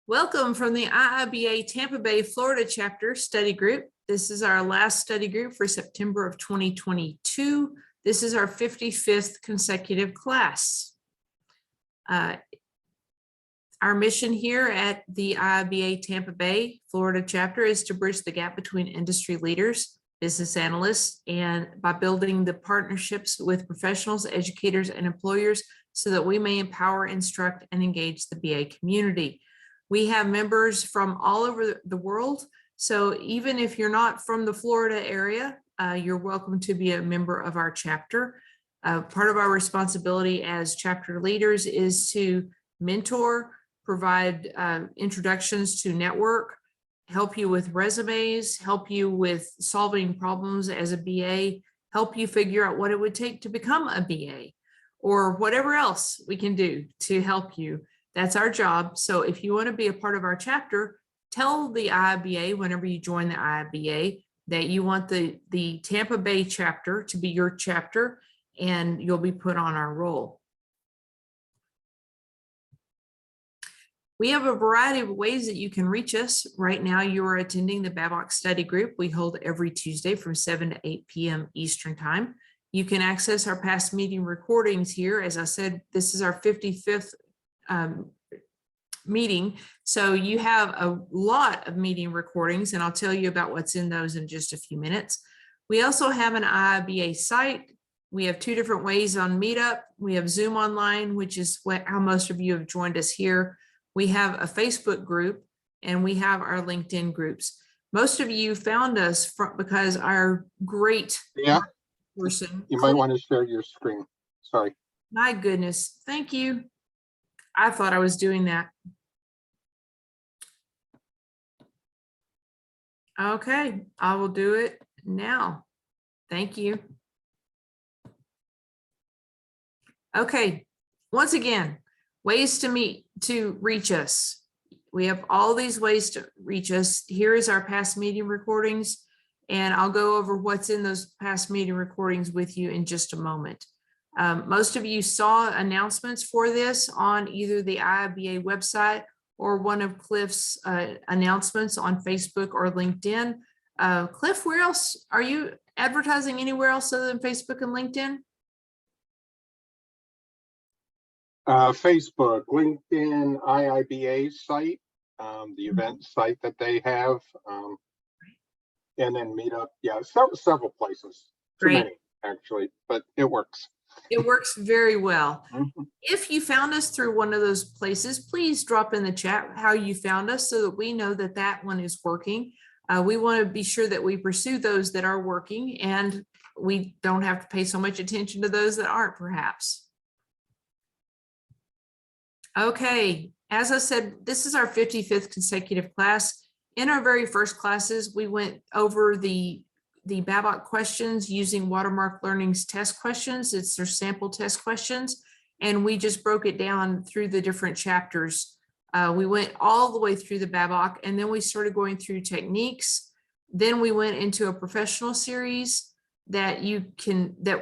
Welcome from the IIBA Tampa Bay, Florida chapter study group. This is our last study group for September of 2022. This is our 55th consecutive class. Our mission here at the IIBA Tampa Bay, Florida chapter is to bridge the gap between industry leaders, business analysts, and by building the partnerships with professionals, educators, and employers so that we may empower, instruct, and engage the BA community. We have members from all over the world. So even if you're not from the Florida area, you're welcome to be a member of our chapter. Part of our responsibility as chapter leaders is to mentor, provide introductions to network, help you with resumes, help you with solving problems as a BA, help you figure out what it would take to become a BA, or whatever else we can do to help you. That's our job. So if you want to be a part of our chapter, tell the IIBA whenever you join the IIBA that you want the Tampa Bay chapter to be your chapter, and you'll be put on our roll. We have a variety of ways that you can reach us. Right now, you are attending the BABOK study group we hold every Tuesday from 7 to 8 p.m. Eastern time. You can access our past meeting recordings here. As I said, this is our 55th meeting. So you have a lot of meeting recordings, and I'll tell you about what's in those in just a few minutes. We also have an IIBA site. We have two different ways on Meetup. We have Zoom Online, which is how most of you have joined us here. We have a Facebook group, and we have our LinkedIn groups. Most of you found us because our great person. You might want to share your screen. Sorry. My goodness. Thank you. I thought I was doing that. Okay, I will do it now. Thank you. Okay, once again, ways to reach us. We have all these ways to reach us. Here is our past meeting recordings, and I'll go over what's in those past meeting recordings with you in just a moment. Most of you saw announcements for this on either the IIBA website or one of Cliff's announcements on Facebook or LinkedIn. Cliff, where else are you advertising? Anywhere else other than Facebook and LinkedIn? Facebook, LinkedIn, IIBA site, the event site that they have, and then Meetup. Yeah, several places. Too many, actually, but it works. It works very well. Mm-hmm. If you found us through one of those places, please drop in the chat how you found us so that we know that that one is working. We want to be sure that we pursue those that are working, and we don't have to pay so much attention to those that aren't, perhaps. Okay, as I said, this is our 55th consecutive class. In our very first classes, we went over the BABOK questions using Watermark Learning's test questions. It's their sample test questions, and we just broke it down through the different chapters. We went all the way through the BABOK, and then we started going through techniques. Then we went into a professional series that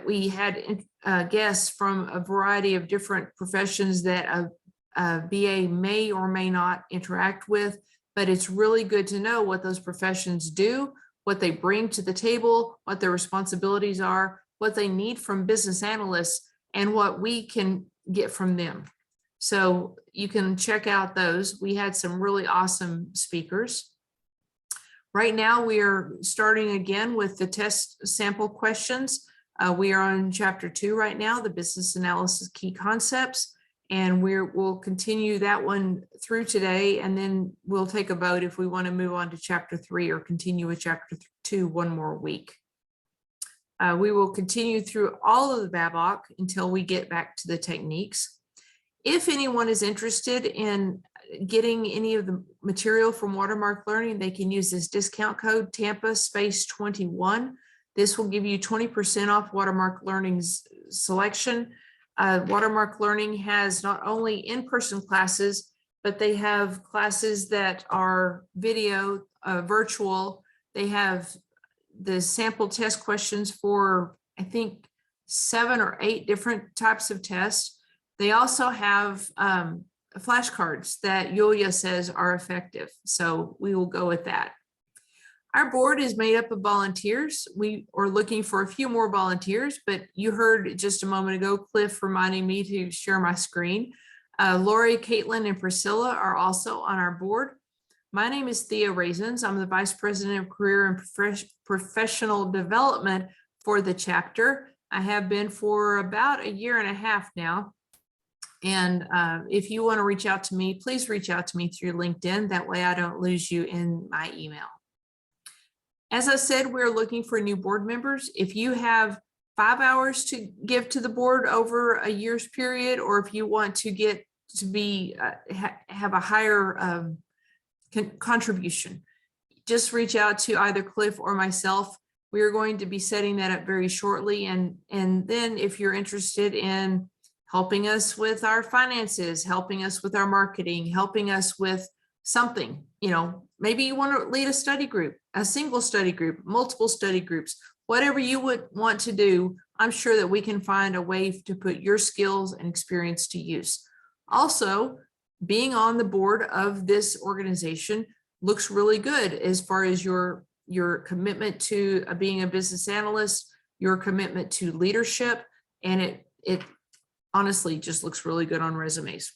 we had guests from a variety of different professions that a BA may or may not interact with, but it's really good to know what those professions do, what they bring to the table, what their responsibilities are, what they need from business analysts, and what we can get from them. So you can check out those. We had some really awesome speakers. Right now, we are starting again with the test sample questions. We are on chapter 2 right now, the business analysis key concepts, and we'll continue that one through today, and then we'll take a vote if we want to move on to chapter 3 or continue with chapter 2 one more week. We will continue through all of the BABOK until we get back to the techniques. If anyone is interested in getting any of the material from Watermark Learning, they can use this discount code Tampa-21. This will give you 20% off Watermark Learning's selection. Watermark Learning has not only in-person classes, but they have classes that are video, virtual. They have the sample test questions for, I think, 7 or 8 different types of tests. They also have flashcards that Yulia says are effective. So we will go with that. Our board is made up of volunteers. We are looking for a few more volunteers, but you heard just a moment ago, Cliff reminding me to share my screen. Lori, Caitlin, and Priscilla are also on our board. My name is Thea Raisins. I'm the Vice President of Career and Professional Development for the chapter. I have been for about 1.5 years now. And if you want to reach out to me, please reach out to me through LinkedIn. That way I don't lose you in my email. As I said, we're looking for new board members. If you have 5 hours to give to the board over a year's period, or if you want to get to be have a higher contribution, just reach out to either Cliff or myself. We are going to be setting that up very shortly. And then if you're interested in helping us with our finances, helping us with our marketing, helping us with something, you know, maybe you want to lead a study group, a single study group, multiple study groups, whatever you would want to do, I'm sure that we can find a way to put your skills and experience to use. Also, being on the board of this organization looks really good as far as your commitment to being a business analyst, your commitment to leadership, and it honestly just looks really good on resumes.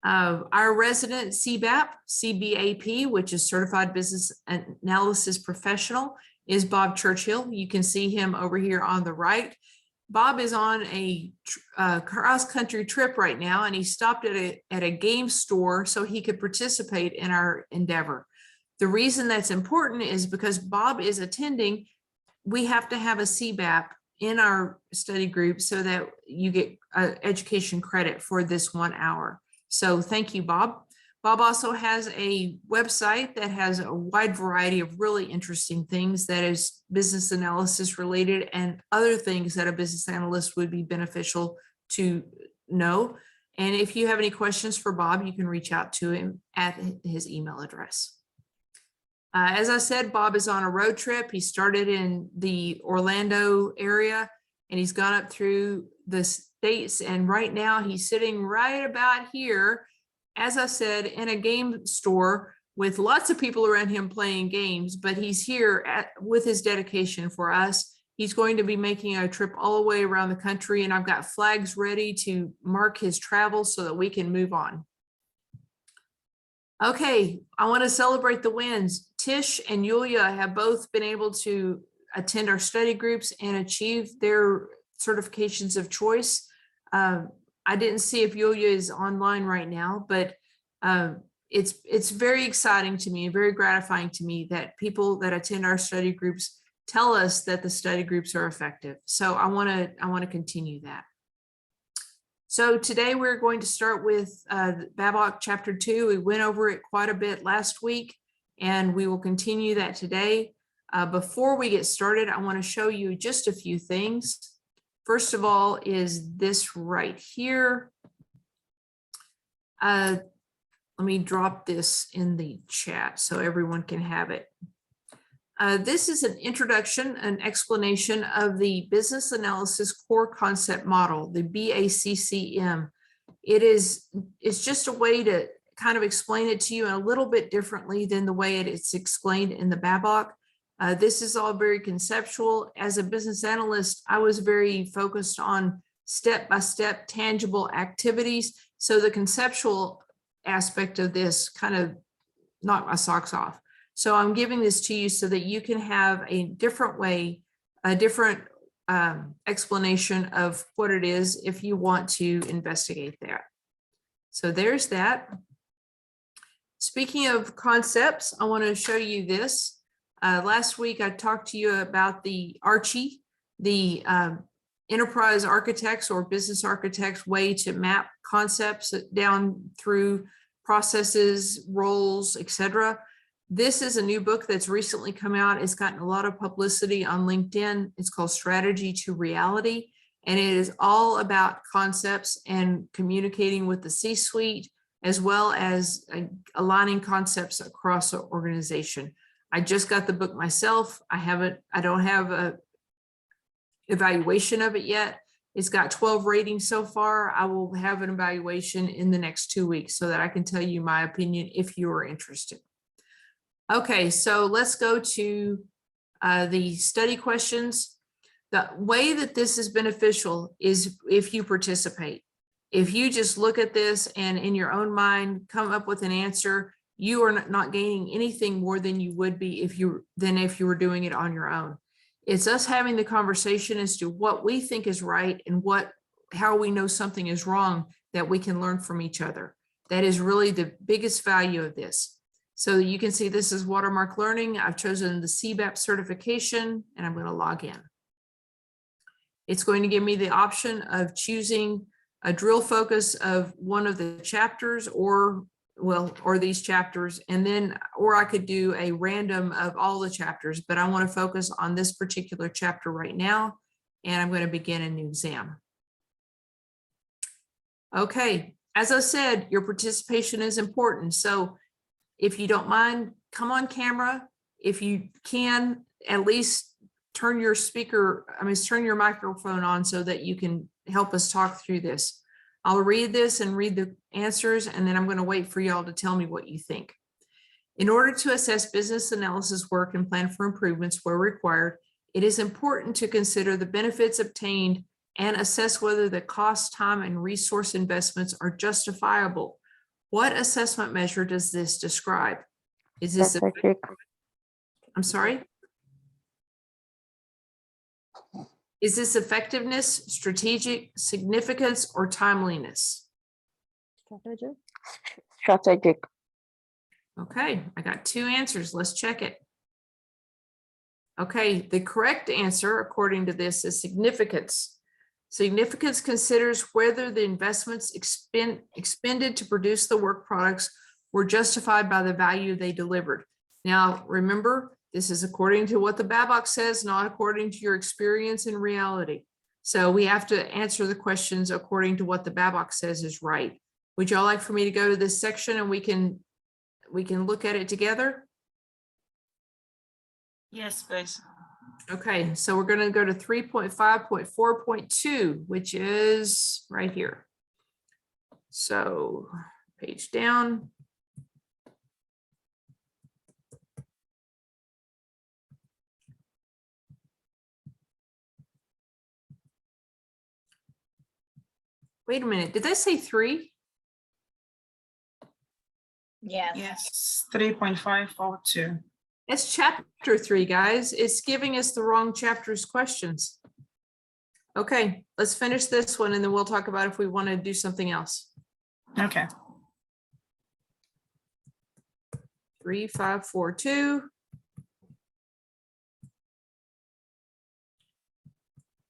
Our resident CBAP, which is Certified Business Analysis Professional, is Bob Churchill. You can see him over here on the right. Bob is on a cross-country trip right now, and he stopped at a game store so he could participate in our endeavor. The reason that's important is because Bob is attending. We have to have a CBAP in our study group so that you get education credit for this 1 hour. So thank you, Bob. Bob also has a website that has a wide variety of really interesting things that is business analysis related and other things that a business analyst would be beneficial to know. And if you have any questions for Bob, you can reach out to him at his email address. As I said, Bob is on a road trip. He started in the Orlando area and he's gone up through the states. And right now he's sitting right about here, as I said, in a game store with lots of people around him playing games, but he's here with his dedication for us. He's going to be making a trip all the way around the country, and I've got flags ready to mark his travels so that we can move on. Okay, I want to celebrate the wins. Tish and Yulia have both been able to attend our study groups and achieve their certifications of choice. I didn't see if Yulia is online right now, but it's very exciting to me, very gratifying to me that people that attend our study groups tell us that the study groups are effective. So I want to continue that. So today we're going to start with BABOK Chapter 2. We went over it quite a bit last week, and we will continue that today. Before we get started, I want to show you just a few things. First of all is this right here. Let me drop this in the chat so everyone can have it. This is an introduction, an explanation of the Business Analysis Core Concept Model, the BACCM. It's just a way to kind of explain it to you in a little bit differently than the way it's explained in the BABOK. This is all very conceptual. As a business analyst, I was very focused on step-by-step tangible activities. So the conceptual aspect of this kind of knocked my socks off. So I'm giving this to you so that you can have a different way, a different explanation of what it is if you want to investigate that. So there's that. Speaking of concepts, I want to show you this. Last week, I talked to you about the Archie, the enterprise architects or business architects way to map concepts down through processes, roles, etc. This is a new book that's recently come out. It's gotten a lot of publicity on LinkedIn. It's called Strategy to Reality, and it is all about concepts and communicating with the C-suite, as well as aligning concepts across an organization. I just got the book myself. I don't have a evaluation of it yet, It's got 12 ratings so far. I will have an evaluation in the next 2 weeks so that I can tell you my opinion if you are interested. Okay, so let's go to the study questions. The way that this is beneficial is if you participate. If you just look at this and in your own mind come up with an answer, you are not gaining anything more than you would be if you were doing it on your own. It's us having the conversation as to what we think is right and how we know something is wrong that we can learn from each other. That is really the biggest value of this. So you can see this is watermark learning. I've chosen the CBAP certification and I'm going to log in. It's going to give me the option of choosing a drill focus of one of the chapters or these chapters, and then, or I could do a random of all the chapters, but I want to focus on this particular chapter right now, and I'm going to begin a new exam. Okay, as I said, your participation is important. So if you don't mind, come on camera. If you can, at least turn your microphone on so that you can help us talk through this. I'll read this and read the answers, and then I'm going to wait for y'all to tell me what you think. In order to assess business analysis work and plan for improvements where required, it is important to consider the benefits obtained and assess whether the cost, time, and resource investments are justifiable. What assessment measure does this describe? Is this I'm sorry? Is this effectiveness, strategic, significance, or timeliness? Strategic. Okay, I got 2 answers. Let's check it. Okay, the correct answer, according to this, is significance. Significance considers whether the investments expended to produce the work products were justified by the value they delivered. Now, remember, this is according to what the BABOK says, not according to your experience in reality. So we have to answer the questions according to what the BABOK says is right. Would y'all like for me to go to this section and we can look at it together? Yes, please. Okay, so we're going to go to 3.5.4.2, which is right here. So page down. Wait a minute, did they say 3? Yes, 3.542. It's chapter 3, guys. It's giving us the wrong chapter's questions. Okay, let's finish this one and then we'll talk about if we want to do something else. Okay. 3.5.4.2.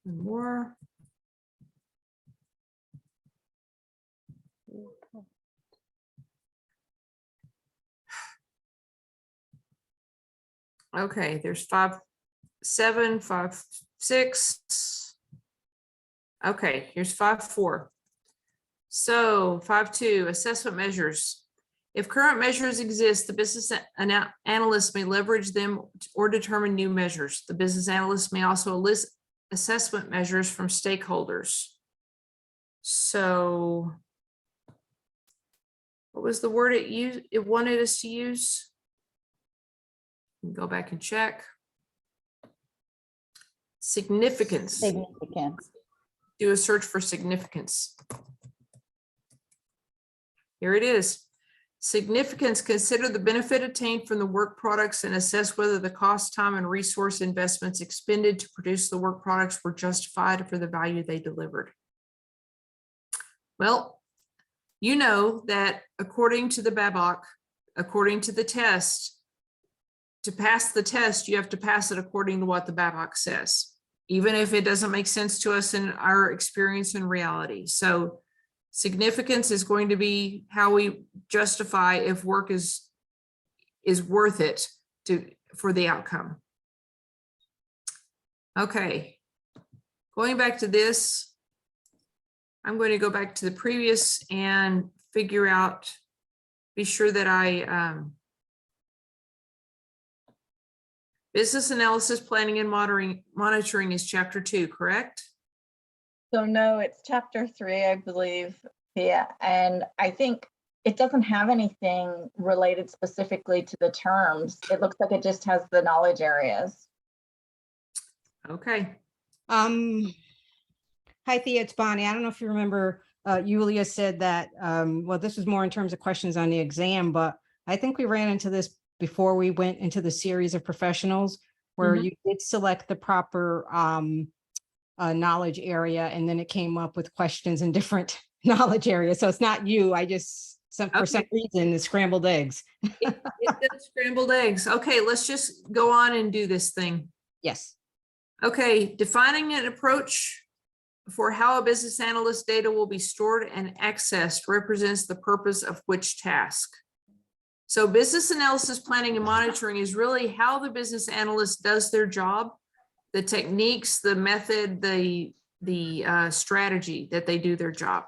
One more. Okay, there's 5.7, 5.6. Okay, here's 5.4. So 5.2, assessment measures. If current measures exist, the business analyst may leverage them or determine new measures. The business analyst may also elicit assessment measures from stakeholders. So what was the word it wanted us to use? Go back and check. Significance. Significance. Do a search for significance. Here it is. Significance, consider the benefit obtained from the work products and assess whether the cost, time, and resource investments expended to produce the work products were justified for the value they delivered. Well, you know that according to the BABOK, according to the test, to pass the test, you have to pass it according to what the BABOK says, even if it doesn't make sense to us in our experience in reality. So significance is going to be how we justify if work is worth it for the outcome. Okay, going back to this, I'm going to go back to the previous and figure out, be sure that I business analysis, planning, and monitoring is chapter 2, correct? So no, it's chapter 3, I believe. Yeah, and I think it doesn't have anything related specifically to the terms. It looks like it just has the knowledge areas. Okay. Hi, Thea, it's Bonnie. I don't know if you remember, Yulia said that, well, this was more in terms of questions on the exam, but I think we ran into this before we went into the series of professionals where Mhm. you did select the proper knowledge area, and then it came up with questions in different knowledge areas. So it's not you. I just, for some Okay. reason, it's scrambled eggs. It does scrambled eggs. Okay, let's just go on and do this thing. Yes. Okay, defining an approach for how a business analyst data will be stored and accessed represents the purpose of which task. So business analysis, planning, and monitoring is really how the business analyst does their job, the techniques, the method, the strategy that they do their job.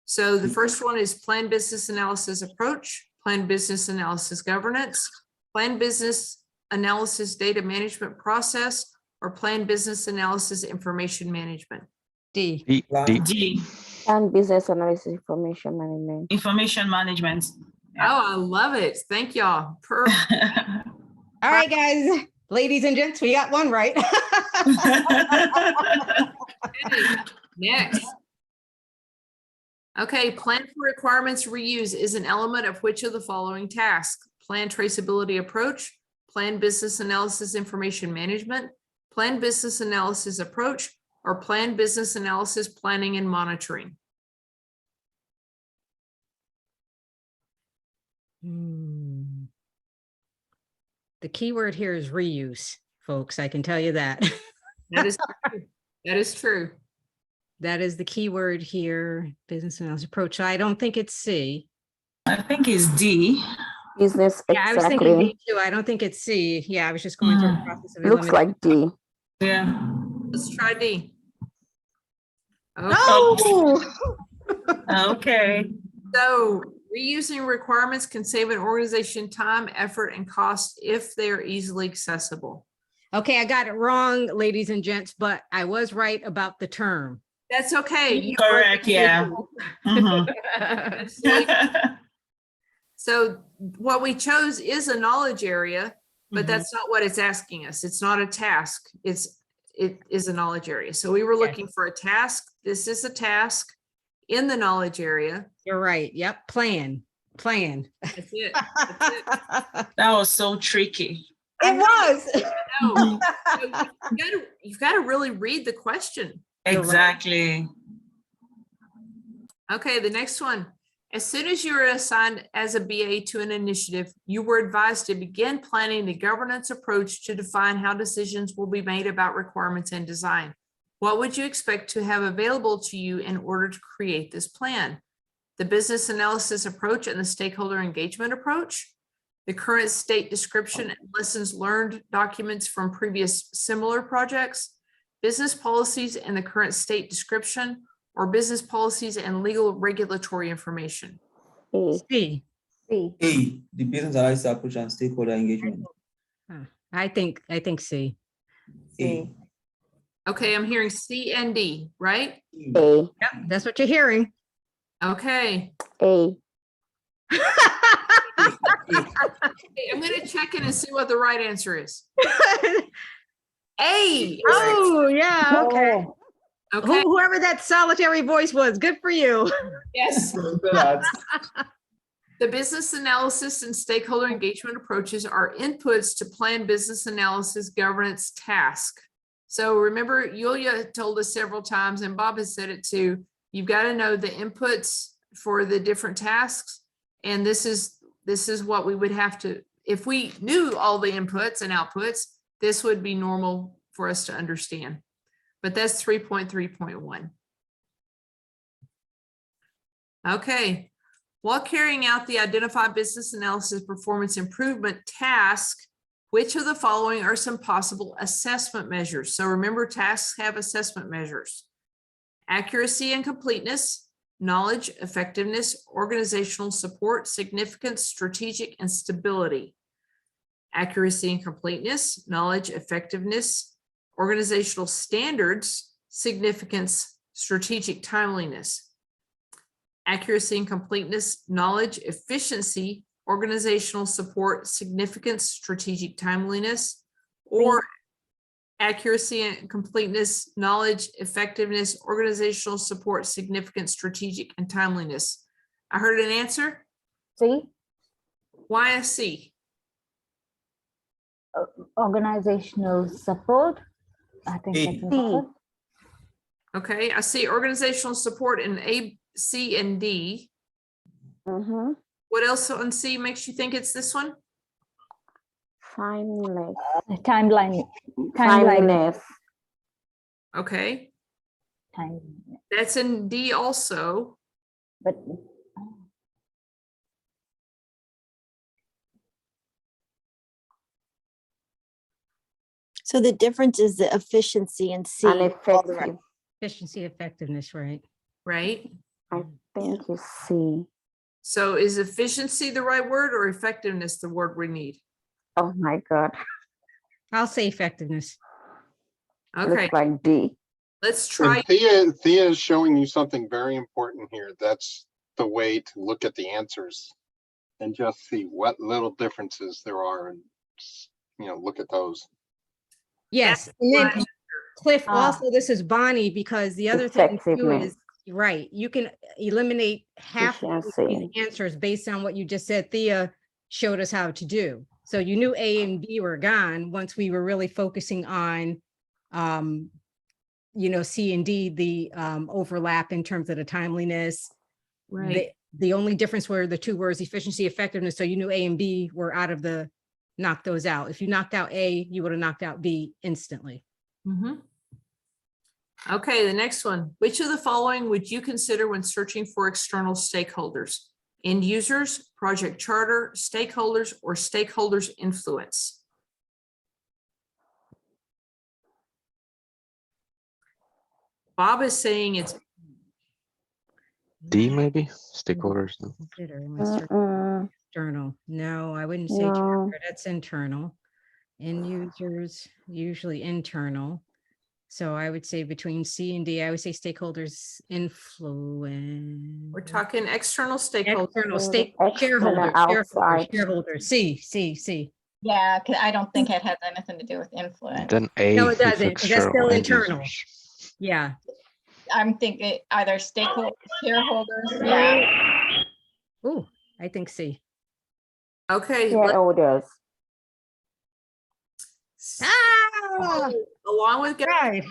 So the first one is plan business analysis approach, plan business analysis governance, plan business analysis data management process, or plan business analysis information management. D. D, And business analysis information management. information management. Yeah. Oh, I love it. Thank y'all. Perfect. All right, guys, ladies and gents, we got one right. Okay, next. Okay, plan for requirements reuse is an element of which of the following tasks? Plan traceability approach, plan business analysis information management, plan business analysis approach, or plan business analysis planning and monitoring. The key word here is reuse, folks. I can tell you that. That is true. That is true. That is the key word here, business analysis approach. So I don't think it's C. I think it's D. Business, Yeah, I was thinking exactly. D too. I don't think it's C. Yeah, I was just going through a process of Looks eliminating. like D. Yeah. Let's try D. Okay. Oh, Okay. So reusing requirements can save an organization time, effort, and cost if they are easily accessible. Okay, I got it wrong, ladies and gents, but I was right about the term. That's okay. You Correct, yeah. Mhm. Absolutely. So what we chose is a knowledge area, but Mhm. that's not what it's asking us. It's not a task. It is a knowledge area. So we were Yes. looking for a task. This is a task in the knowledge area. You're right. Yep. Plan. That's it. That's it. That was so tricky. It was. No. You've got to really read the question. You're right. Exactly. Okay, the next one. As soon as you were assigned as a BA to an initiative, you were advised to begin planning the governance approach to define how decisions will be made about requirements and design. What would you expect to have available to you in order to create this plan? The business analysis approach and the stakeholder engagement approach, the current state description and lessons learned documents from previous similar projects, business policies and the current state description, or business policies and legal regulatory information. A. C. C. A, the business analysis approach and stakeholder engagement. I think C. A. Okay, I'm hearing C and D, right? A. Yep, that's what you're hearing. Okay. A. Hey, I'm gonna check in and see what the right answer is. A. Oh, yeah, okay. Okay, Whoever that solitary voice was, good for you. yes. The business analysis and stakeholder engagement approaches are inputs to plan business analysis governance task. So remember, Yulia told us several times, and Bob has said it too, you've got to know the inputs for the different tasks. And this is what we would have to, if we knew all the inputs and outputs, this would be normal for us to understand. But that's 3.3.1. Okay. While carrying out the identify business analysis performance improvement task, which of the following are some possible assessment measures? So remember, tasks have assessment measures: accuracy and completeness, knowledge, effectiveness, organizational support, significance, strategic, and stability. Accuracy and completeness, knowledge, effectiveness, organizational standards, significance, strategic timeliness. Accuracy and completeness, knowledge, efficiency, organizational support, significance, strategic timeliness, or accuracy and completeness, knowledge, effectiveness, organizational support, significance, strategic, and timeliness. I heard an answer. C, Why a C? Organizational support. I think A. that's C. important. Okay, I see organizational support in A, C, and D. mm-hmm, What else on C makes you think it's this one? timeless, Timeline. timeliness, Okay, Time. that's in D also. But So the difference is the efficiency and C. and all the rest. effective. Efficiency, effectiveness, right? Right? I think it's C. So is efficiency the right word or effectiveness the word we need? Oh my God, I'll say effectiveness. Okay, looks like D. let's try. And Thea is showing you something very important here. That's the way to look at the answers and just see what little differences there are, and look at those. Yes, and then my Cliff, Ah. also, this is Bonnie, because the other thing too Effectiveness. is, right, you can eliminate half of these Efficiency. answers based on what you just said. Thea showed us how to do. So you knew A and B were gone once we were really focusing on, C and D, the overlap in terms of the timeliness. Right. The only difference were the two words efficiency, effectiveness. So you knew A and B were out of the, knock those out. If you knocked out A, you would have knocked out B instantly. Mhm. Okay, the next one. Which of the following would you consider when searching for external stakeholders? End users, project charter, stakeholders, or stakeholders influence? Bob is saying it's D maybe, stakeholders. No. Consider when searching Mm-mm, external. No, I wouldn't say No. charter, that's internal. End users, usually internal. So I would say between C and D, I would say stakeholders influence. we're talking external stakeholders. External Mm, stake, external, shareholders, outside. shareholders, C. Yeah, because I don't think it has anything to do with influence. Then A. No, it if doesn't, 'cause that's external still end internal. users. Yeah, I'm thinking either stakeholders, shareholders, yeah. ooh, I think C. Okay, Shareholders. Ah, along with right.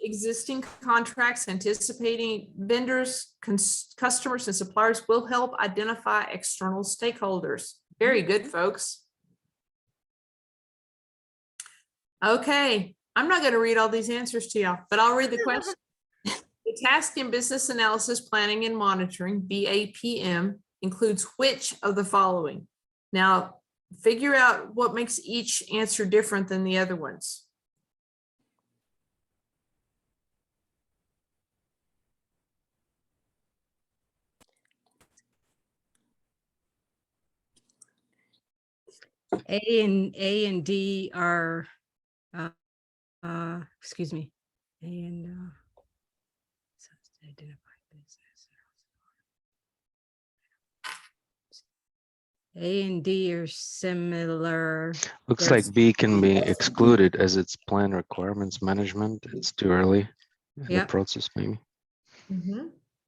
existing contracts, anticipating vendors, customers, and suppliers will help identify external stakeholders. Very good, folks. Okay, I'm not going to read all these answers to y'all, but I'll read the question. The task in business analysis, planning, and monitoring, BAPM, includes which of the following? Now, figure out what makes each answer different than the other ones. A and D are, excuse me, A and, so to identify business. A and D are similar. Looks There's- like B can be excluded as it's plan requirements management. It's too early in the Yep. process maybe.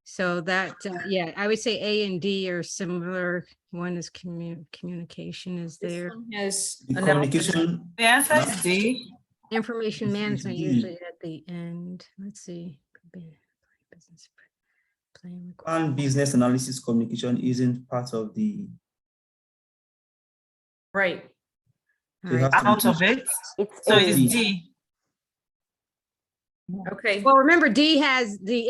So that, yeah, I would say A and D are similar. One is communication is This there. one has The analysis. communication. The answer is D. Information It's management D. usually at the end. Let's see. Business plan. And business analysis communication isn't part of the. Right. So you have Alright. to Out of use- it. It's So A. it's D. Okay. Well, remember D has the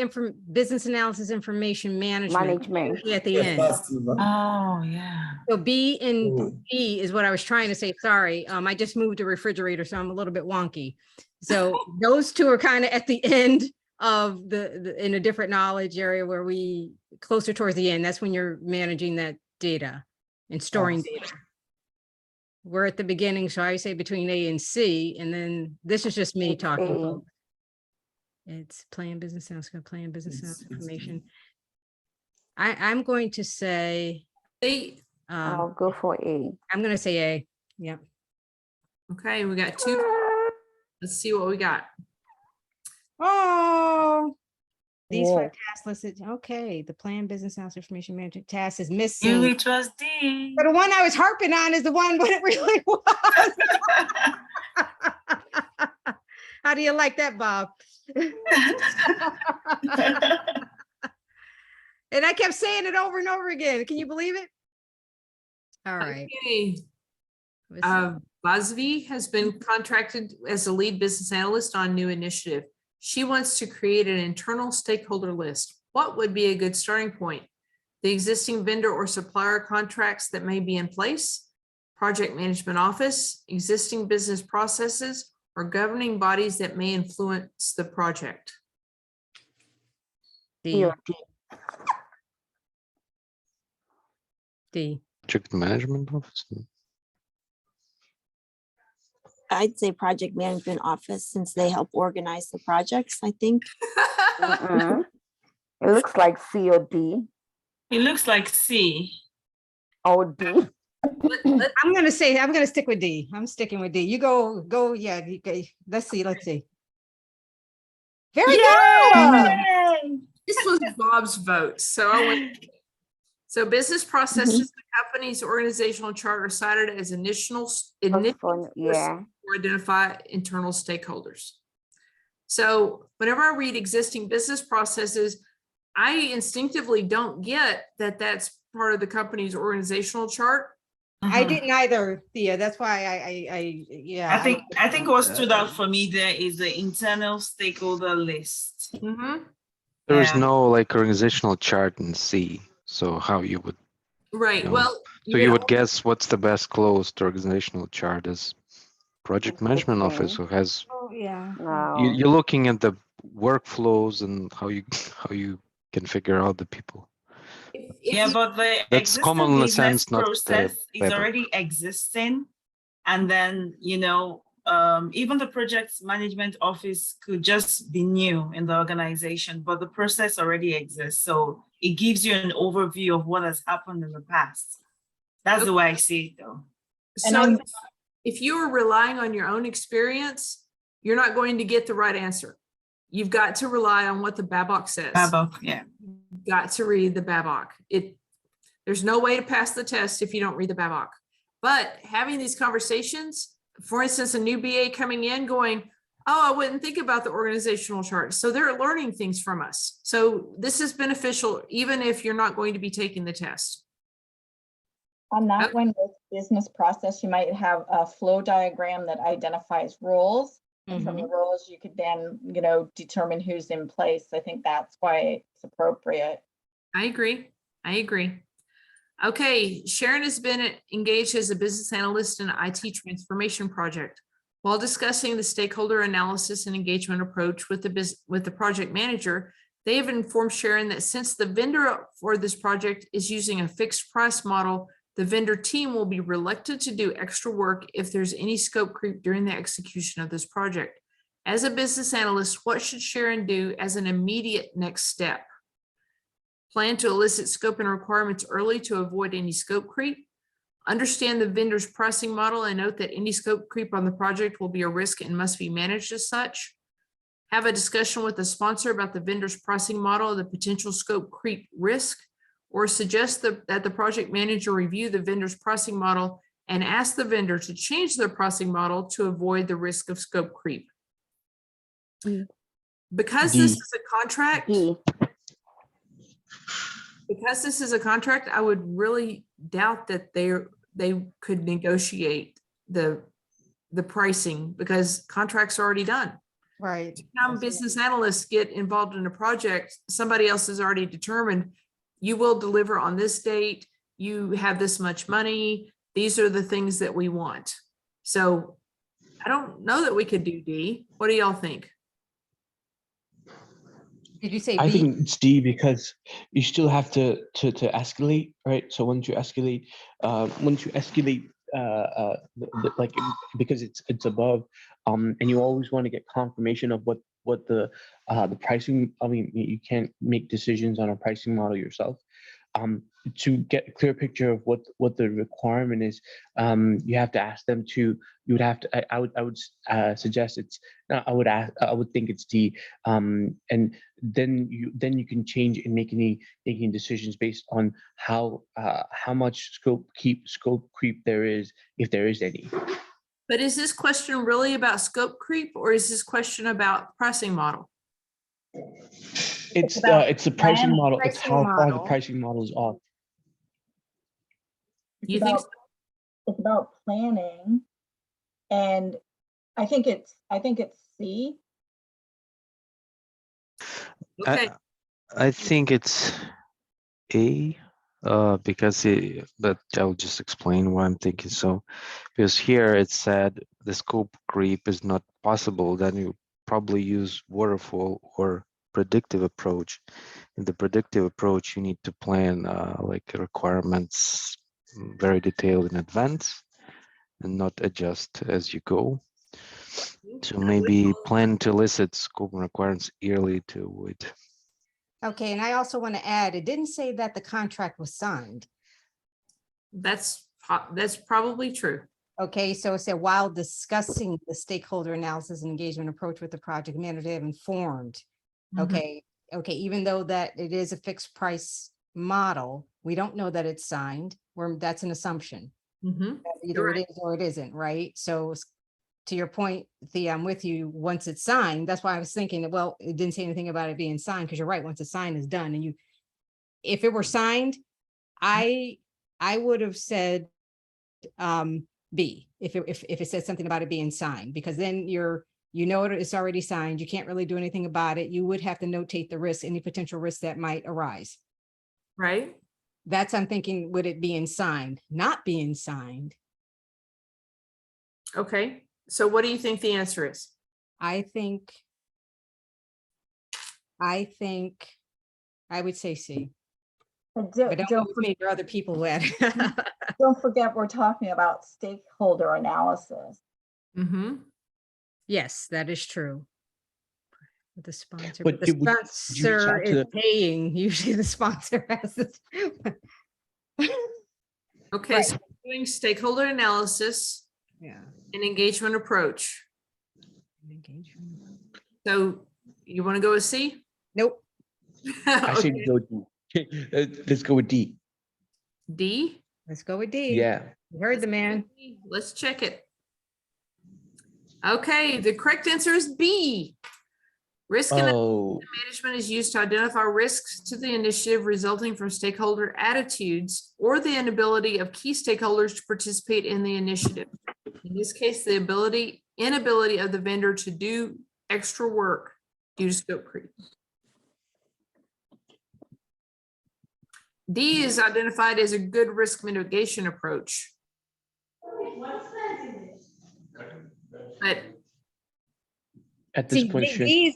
business analysis information management Management. usually at the Yes, end. that's true, but- Oh, yeah. So B and Oh. D is what I was trying to say. Sorry. I just moved a refrigerator, so I'm a little bit wonky. So those two are kind of at the end of in a different knowledge area where we closer towards the end. That's when you're managing that data and storing data. We're at the beginning, so I say between A and C, and then this is just me It's talking. A. Folks. It's plan business sounds good, plan business sounds It's information. I'm going to say, They, I'll go for A. I'm gonna say A. Yeah. okay, we got two. Let's see what we got. Oh. These Whoa. 5 tasks listed. Okay, the plan business house information management task is You missing. it was D. But the one I was harping on is the one what it really was. How do you like that, Bob? And I kept saying it over and over again. Can you believe it? All right. Okay. Let's see. Bazvi has been contracted as a lead business analyst on new initiative. She wants to create an internal stakeholder list. What would be a good starting point? The existing vendor or supplier contracts that may be in place, project management office, existing business processes, or governing bodies that may influence the project. C D. or D. D. Project management office. I'd say project management office since they help organize the projects, I think. Mm-mm. It looks like C or D. It looks like C. Or D. I'm gonna stick with D. I'm sticking with D. You go, yeah. Let's see. Very good. Yay! This was Bob's vote, so I went. So business processes, the company's organizational chart are cited as initial Yeah. or identify internal stakeholders. So whenever I read existing business processes, I instinctively don't get that that's part of the company's organizational chart. I didn't either, Thea. That's why I I think what stood out for me there is the internal stakeholder list. There is Yeah. no like organizational chart in C. So how you would, Right, No. well. so you would guess what's the best closed organizational chart is project management office who has, Oh, yeah. No. you're looking at the workflows and how you can figure out the people. Yeah, but the That's common existing business sense, not the process is BABOK. already existing. And then, even the project management office could just be new in the organization, but the process already exists. So it gives you an overview of what has happened in the past. That's the way I see it though. So if you are relying on your own experience, you're not going to get the right answer. You've got to rely on what the BABOK says. BABOK, yeah. You've got to read the BABOK. There's no way to pass the test if you don't read the BABOK. But having these conversations, for instance, a new BA coming in going, oh, I wouldn't think about the organizational chart. So they're learning things from us. So this is beneficial, even if you're not going to be taking the test. On that one, with business process, you might have a flow diagram that identifies roles. And from the roles, you could then, determine who's in place. I think that's why it's appropriate. I agree. Okay, Sharon has been engaged as a business analyst in an IT transformation project. While discussing the stakeholder analysis and engagement approach with the project manager, they have informed Sharon that since the vendor for this project is using a fixed price model, the vendor team will be reluctant to do extra work if there's any scope creep during the execution of this project. As a business analyst, what should Sharon do as an immediate next step? Plan to elicit scope and requirements early to avoid any scope creep. Understand the vendor's pricing model and note that any scope creep on the project will be a risk and must be managed as such. Have a discussion with the sponsor about the vendor's pricing model, the potential scope creep risk, or suggest that the project manager review the vendor's pricing model and ask the vendor to change their pricing model to avoid the risk of scope creep. Because this is a contract, I would really doubt that they could negotiate the pricing because contracts are already done. Right. Now business analysts get involved in a project, somebody else has already determined you will deliver on this date, you have this much money, these are the things that we want. So I don't know that we could do D. What do y'all think? Did you say B? I think it's D because you still have to escalate, right? So once you escalate, like because it's above, and you always want to get confirmation of what the pricing. I mean, you can't make decisions on a pricing model yourself. To get a clear picture of what the requirement is, you have to ask them to. You would have to. I would suggest it's. I would think it's D. And then you can change and making decisions based on how much scope creep there is, if there is any. But is this question really about scope creep, or is this question about pricing model? It's about the pricing planning. model. It's Pricing how far the model. pricing model is off. You think so? It's about planning, and I think it's C. Okay, I think it's A, because but I'll just explain why I'm thinking so. Because here it said the scope creep is not possible, then you probably use waterfall or predictive approach. In the predictive approach, you need to plan like requirements very detailed in advance and not adjust as you go. So maybe plan to elicit scope and requirements early to avoid. Okay, and I also want to add, it didn't say that the contract was signed. that's probably true. Okay, so it said while discussing the stakeholder analysis and engagement approach with the project manager, they have informed. Mhm. Okay, even though that it is a fixed price model, we don't know that it's signed, that's an assumption. Mhm. Either You're it is or it isn't, right? So to your point, Thea, I'm with you. Once it's signed, that's why I was thinking that, well, it didn't say anything about it being signed, because you're right, once it's signed, it's done. And if it were signed, I would have said B, if it said something about it being signed, because then it's already signed. You can't really do anything about it. You would have to notate the risk, any potential risk that might arise. right. That's, I'm thinking, would it being signed, not being signed? Okay, so what do you think the answer is? I think I would say C, But but don't go with me, there are other people who had. don't forget, we're talking about stakeholder analysis. Mm-hmm. Yes, that is true. With the sponsor, But but the would you reach sponsor out to is the- paying, usually the sponsor has this. Okay, Right. so we're doing stakeholder analysis Yeah. and engagement approach. Engagement. So you want to go with C? Nope. I say Okay. go D. Let's go with D. D? Let's go with D. Yeah. You heard the man. Let's check it. Okay, the correct answer is B. Risk Oh, management is used to identify risks to the initiative resulting from stakeholder attitudes or the inability of key stakeholders to participate in the initiative. In this case, the inability of the vendor to do extra work due to scope creep. D is identified as a good risk mitigation approach. But at this See, point, Shin,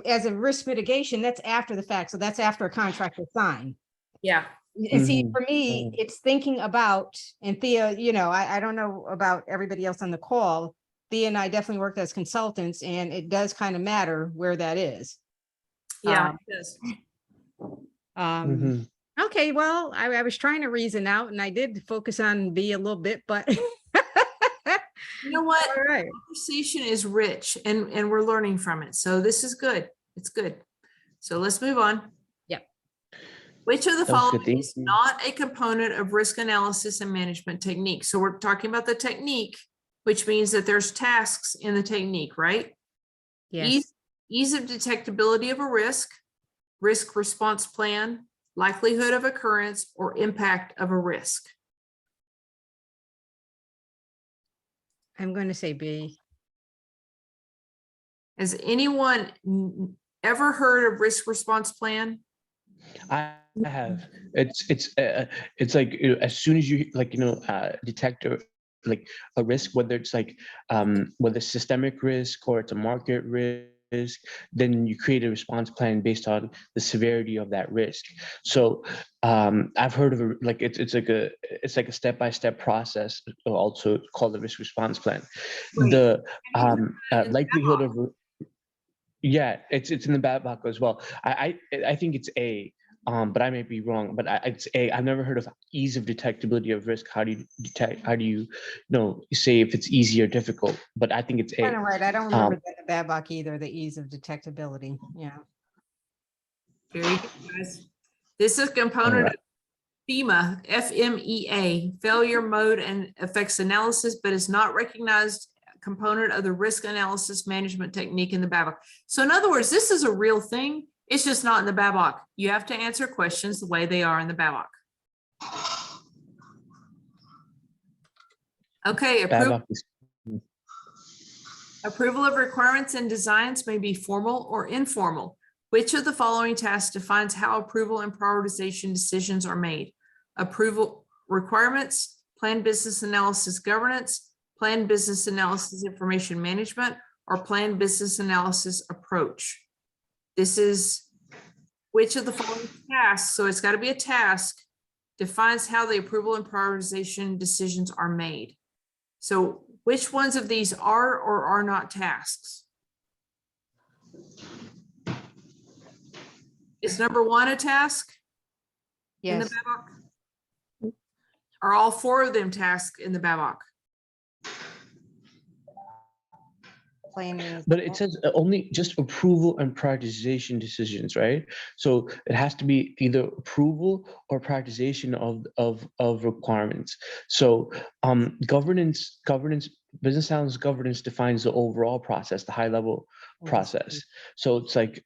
as a risk mitigation, that's after the fact. So that's after a contract is signed. yeah, And see, Mhm. for me, it's thinking about, and Thea, I don't know about everybody else on the call. Thea and I definitely worked as consultants, and it does kind of matter where that is. yeah, it does. Mhm. Okay, well, I was trying to reason out, and I did focus on B a little bit, but You know what? all right. Conversation is rich and we're learning from it. So this is good. It's good. So let's move on. Yep. Which of the That was good, following thank is you. not a component of risk analysis and management technique? So we're talking about the technique, which means that there's tasks in the technique, right? Yes. Ease of detectability of a risk response plan, likelihood of occurrence, or impact of a risk. I'm going to say B. Has anyone ever heard of risk response plan? I have. It's like, as soon as you detect a risk, whether it's whether it's systemic risk or it's a market risk, then you create a response plan based on the severity of that risk. So I've heard of it's like a step-by-step process, also called the risk response plan. Wait, The have you heard of it in likelihood of Yeah, it's in the BABOK as well. I think it's A, but I may be wrong. But it's A. I've never heard of ease of detectability of risk. How do you detect? How do you say if it's easy or difficult? But I think it's A. Kind of right. I don't remember that in the BABOK either, the ease of detectability. Yeah. Very good, guys. This is a component of FEMA, FMEA, failure mode and effects analysis, but is not recognized component of the risk analysis management technique in the BABOK. So in other words, this is a real thing. It's just not in the BABOK. You have to answer questions the way they are in the BABOK. Okay, approval of requirements and designs may be formal or informal. Which of the following tasks defines how approval and prioritization decisions are made? Approval requirements, planned business analysis governance, planned business analysis information management, or planned business analysis approach. This is which of the following tasks, so it's got to be a task, defines how the approval and prioritization decisions are made. So which ones of these are or are not tasks? Is number 1 a task? In the Yes. BABOK? Are all 4 of them tasks in the BABOK? But it says only just approval and prioritization decisions, right? So it has to be either approval or prioritization of requirements. So governance, business analysis governance defines the overall process, the high level process. So it's like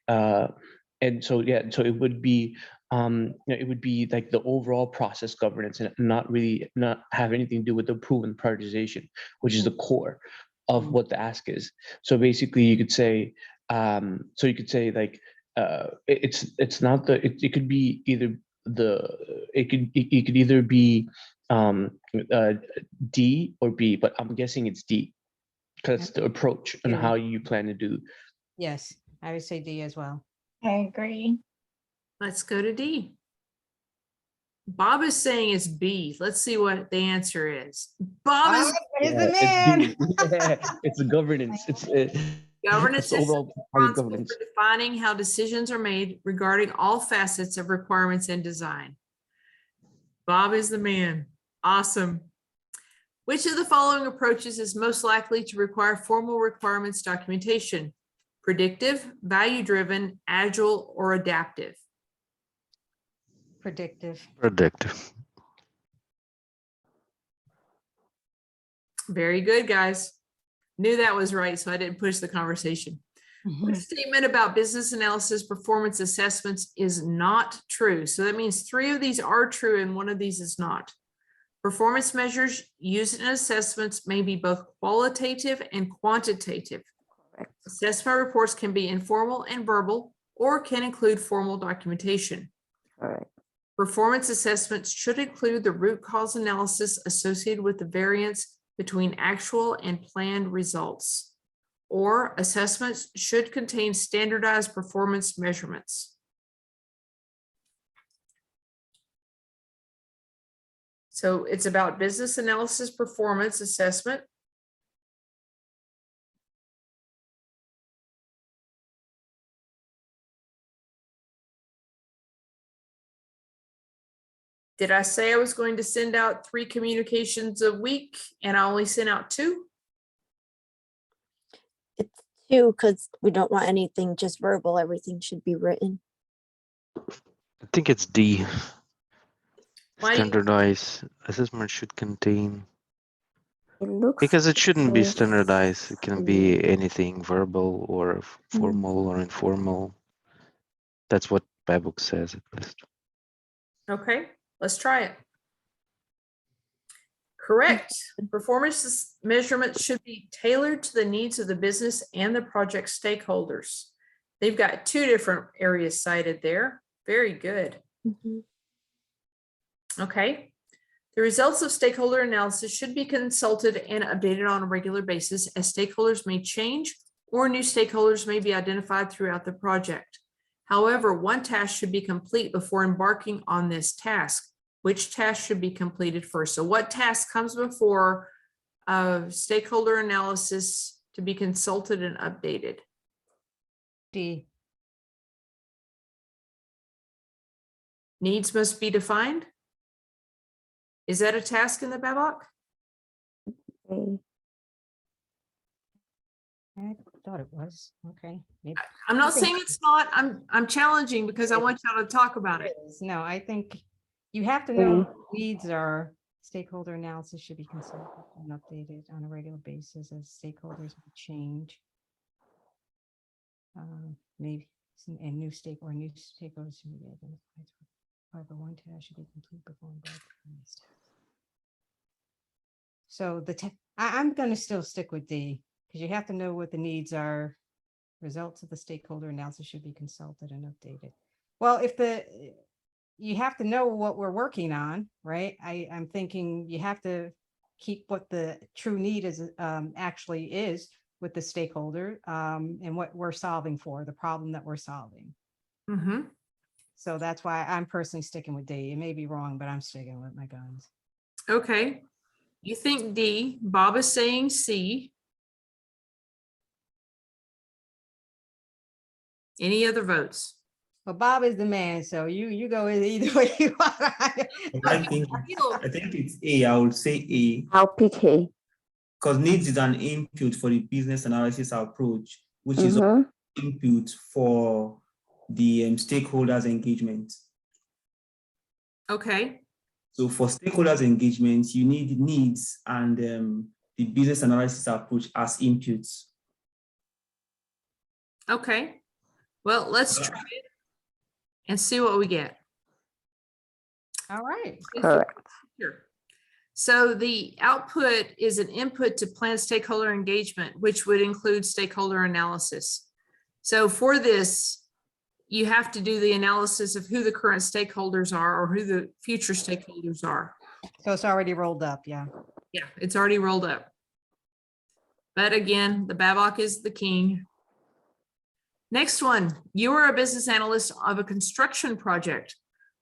and so yeah, so it would be it would be like the overall process governance and not have anything to do with the approval and prioritization, which is the core of what the ask is. So basically you could say like it's not the it could be either it could either be D or B, but I'm guessing it's D because it's the approach and how you plan to do. Yes, I would say D as well. I agree. Let's go to D. Bob is saying it's B. Let's see what the answer is. Bob is the man. It's the governance. It's governance it's the is overall part of responsible governance. for defining how decisions are made regarding all facets of requirements and design. Bob is the man. Awesome. Which of the following approaches is most likely to require formal requirements documentation? Predictive, value-driven, agile, or adaptive? Predictive. Predictive. Very good, guys. Knew that was right, so I didn't push the conversation. What statement about business analysis performance assessments is not true? So that means 3 of these are true and 1 of these is not. Performance measures used in assessments may be both qualitative and quantitative. Correct. Assessment reports can be informal and verbal or can include formal documentation. Correct. Performance assessments should include the root cause analysis associated with the variance between actual and planned results. Or assessments should contain standardized performance measurements. So it's about business analysis performance assessment. Did I say I was going to send out 3 communications a week and I only sent out 2? It's 2 because we don't want anything just verbal. Everything should be written. I think it's D. Why do you- Standardized assessment should contain, It looks because it shouldn't be like standardized. It can be anything verbal or formal or informal. That's what BABOK says at least. Okay, let's try it. Correct. Performance measurements should be tailored to the needs of the business and the project stakeholders. They've got 2 different areas cited there. Very good. Mhm. Okay. The results of stakeholder analysis should be consulted and updated on a regular basis as stakeholders may change or new stakeholders may be identified throughout the project. However, one task should be complete before embarking on this task. Which task should be completed first? So what task comes before stakeholder analysis to be consulted and updated? D. Needs must be defined? Is that a task in the BABOK? A. I thought it was, okay. Maybe. I'm I not think- saying it's not, I'm challenging because I want y'all to talk about it. No, I think you have to know what needs are. Stakeholder analysis should be consulted and updated on a regular basis as stakeholders may change. Maybe and new stakeholders should be identified. However, one task should be complete before embarking on this task. So I'm going to still stick with D because you have to know what the needs are. Results of the stakeholder analysis should be consulted and updated. Well, you have to know what we're working on, right? I'm thinking you have to keep what the true need is actually is with the stakeholder and what we're solving for, the problem that we're solving. Mm-hmm. So that's why I'm personally sticking with D. It may be wrong, but I'm sticking with my guns. Okay. You think D, Bob is saying C. Any other votes? Well, Bob is the man, so you go either way you want. I think it's A. I would say A. I'll pick A. Because needs is an input for the business analysis approach, which is an input for the stakeholders engagement. Okay. So for stakeholders engagement, you need needs and the business analysis approach as inputs. Okay. Well, let's try it and see what we get. All right. Correct. Sure. So the output is an input to plan stakeholder engagement, which would include stakeholder analysis. So for this, you have to do the analysis of who the current stakeholders are or who the future stakeholders are. So it's already rolled up, yeah. Yeah, it's already rolled up. But again, the BABOK is the king. Next one, you are a business analyst of a construction project.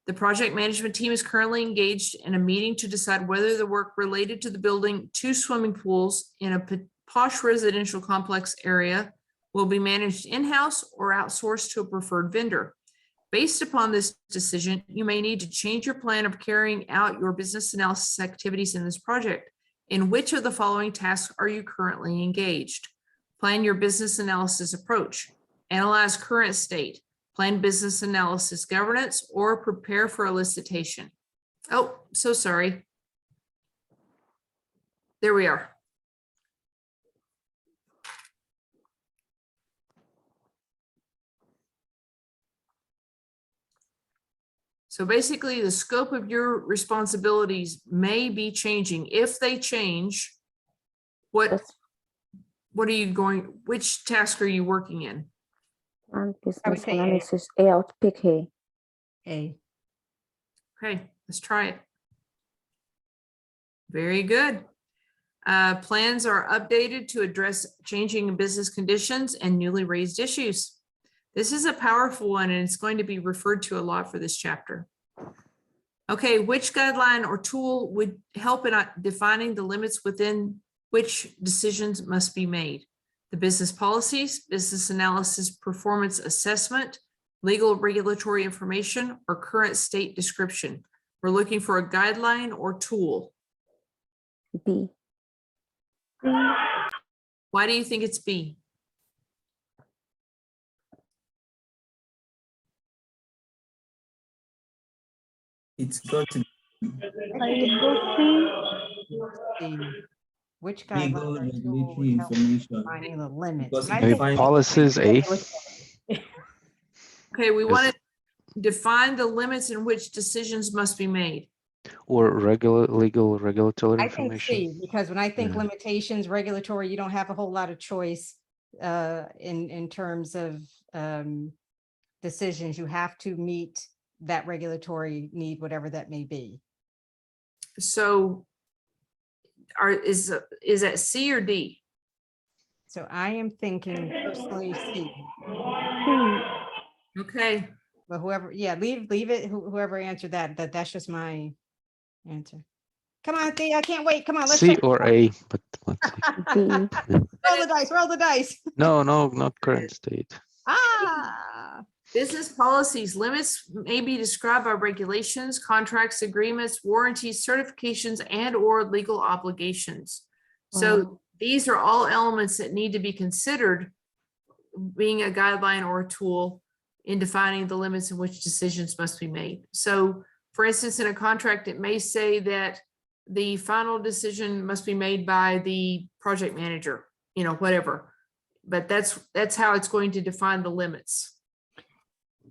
The project management team is currently engaged in a meeting to decide whether the work related to the building 2 swimming pools in a posh residential complex area will be managed in-house or outsourced to a preferred vendor. Based upon this decision, you may need to change your plan of carrying out your business analysis activities in this project. In which of the following tasks are you currently engaged? Plan your business analysis approach. Analyze current state, plan business analysis governance, or prepare for elicitation. Oh, so sorry. There we are. So basically, the scope of your responsibilities may be changing. If they change, what are you going, which task are you working in? Business say A. analysis. A. I'll pick A. A. Okay, let's try it. Very good. Plans are updated to address changing business conditions and newly raised issues. This is a powerful one, and it's going to be referred to a lot for this chapter. Okay, which guideline or tool would help in defining the limits within which decisions must be made? The business policies, business analysis, performance assessment, legal regulatory information, or current state description. We're looking for a guideline or tool. B. Why do you think it's B? It's got to C. Which legal guideline or tool regulatory would help information. defining the limits? Because And I it Maybe think defines- policies A. Okay, we Is- want to define the limits in which decisions must be made. Or legal regulatory I think information. C, because when I think Yeah. limitations, regulatory, you don't have a whole lot of choice in terms of decisions. You have to meet that regulatory need, whatever that may be. So is that C or D? So I am thinking personally C, Okay, but whoever, yeah, leave it, whoever answered that's just my answer. Come on, Thea, I can't wait. Come on, let's C check. or A, but let's see. Roll the dice, roll the dice. No, not current state. Ah, Business policies, limits may be described by regulations, contracts, agreements, warranties, certifications, and or legal obligations. So these are all elements that need to be considered being a guideline or a tool in defining the limits in which decisions must be made. So for instance, in a contract, it may say that the final decision must be made by the project manager, you know, whatever. But that's how it's going to define the limits.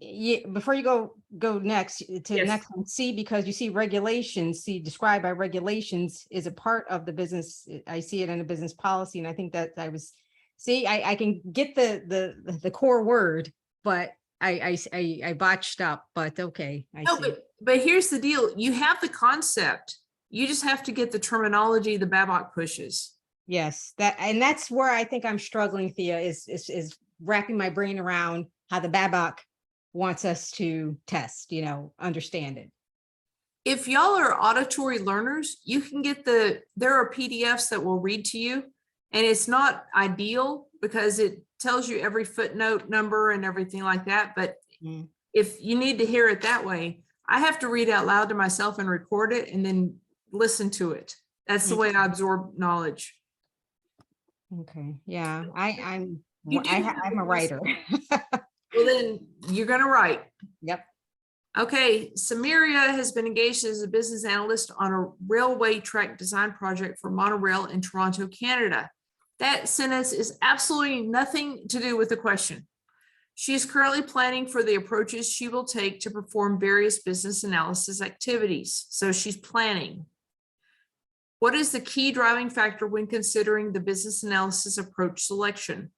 yeah, before you go next to the Yes. next one, C, because you see regulations, see described by regulations is a part of the business. I see it in a business policy, and I think that I can get the core word, but I botched up, but okay, I No, see. but here's the deal. You have the concept. You just have to get the terminology the BABOK pushes. Yes, that's where I think I'm struggling, Thea, is wrapping my brain around how the BABOK wants us to test, you know, understand it. If y'all are auditory learners, you can get there are PDFs that will read to you, and it's not ideal because it tells you every footnote number and everything like that. But if you need to hear it that way, I have to read out loud to myself and record it and then listen to it. That's the way I absorb knowledge. Okay, yeah, I'm You do have a writer. Well, then you're going to write. Yep. Okay, Samaria has been engaged as a business analyst on a railway track design project for monorail in Toronto, Canada. That sentence is absolutely nothing to do with the question. She is currently planning for the approaches she will take to perform various business analysis activities. So she's planning. What is the key driving factor when considering the business analysis approach selection?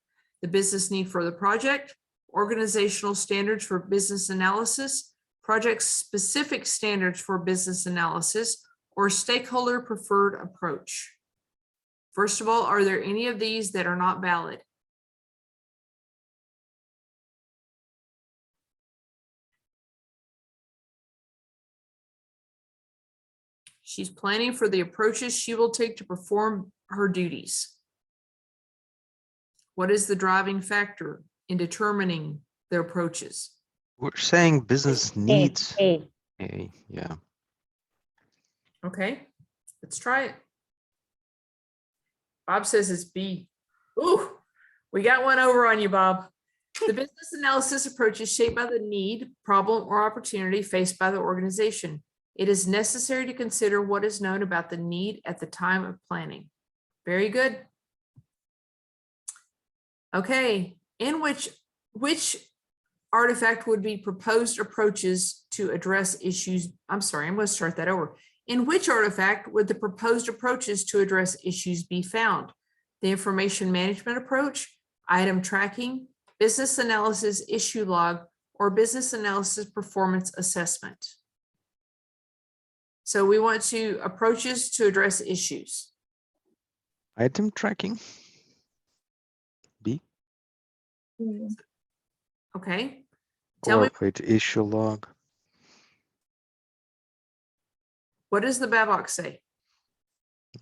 The business need for the project, organizational standards for business analysis, project-specific standards for business analysis, or stakeholder preferred approach? First of all, are there any of these that are not valid? She's planning for the approaches she will take to perform her duties. What is the driving factor in determining the approaches? We're saying business needs. A. A, yeah. Okay, let's try it. Bob says it's B. Ooh, we got one over on you, Bob. The business analysis approach is shaped by the need, problem, or opportunity faced by the organization. It is necessary to consider what is known about the need at the time of planning. Very good. Okay, in which artifact would be proposed approaches to address issues? I'm sorry, I'm going to start that over. In which artifact would the proposed approaches to address issues be found? The information management approach, item tracking, business analysis issue log, or business analysis performance assessment? So we want to approaches to address issues. Item tracking. B. Okay. Tell Or me, wait, issue log. what does the BABOK say?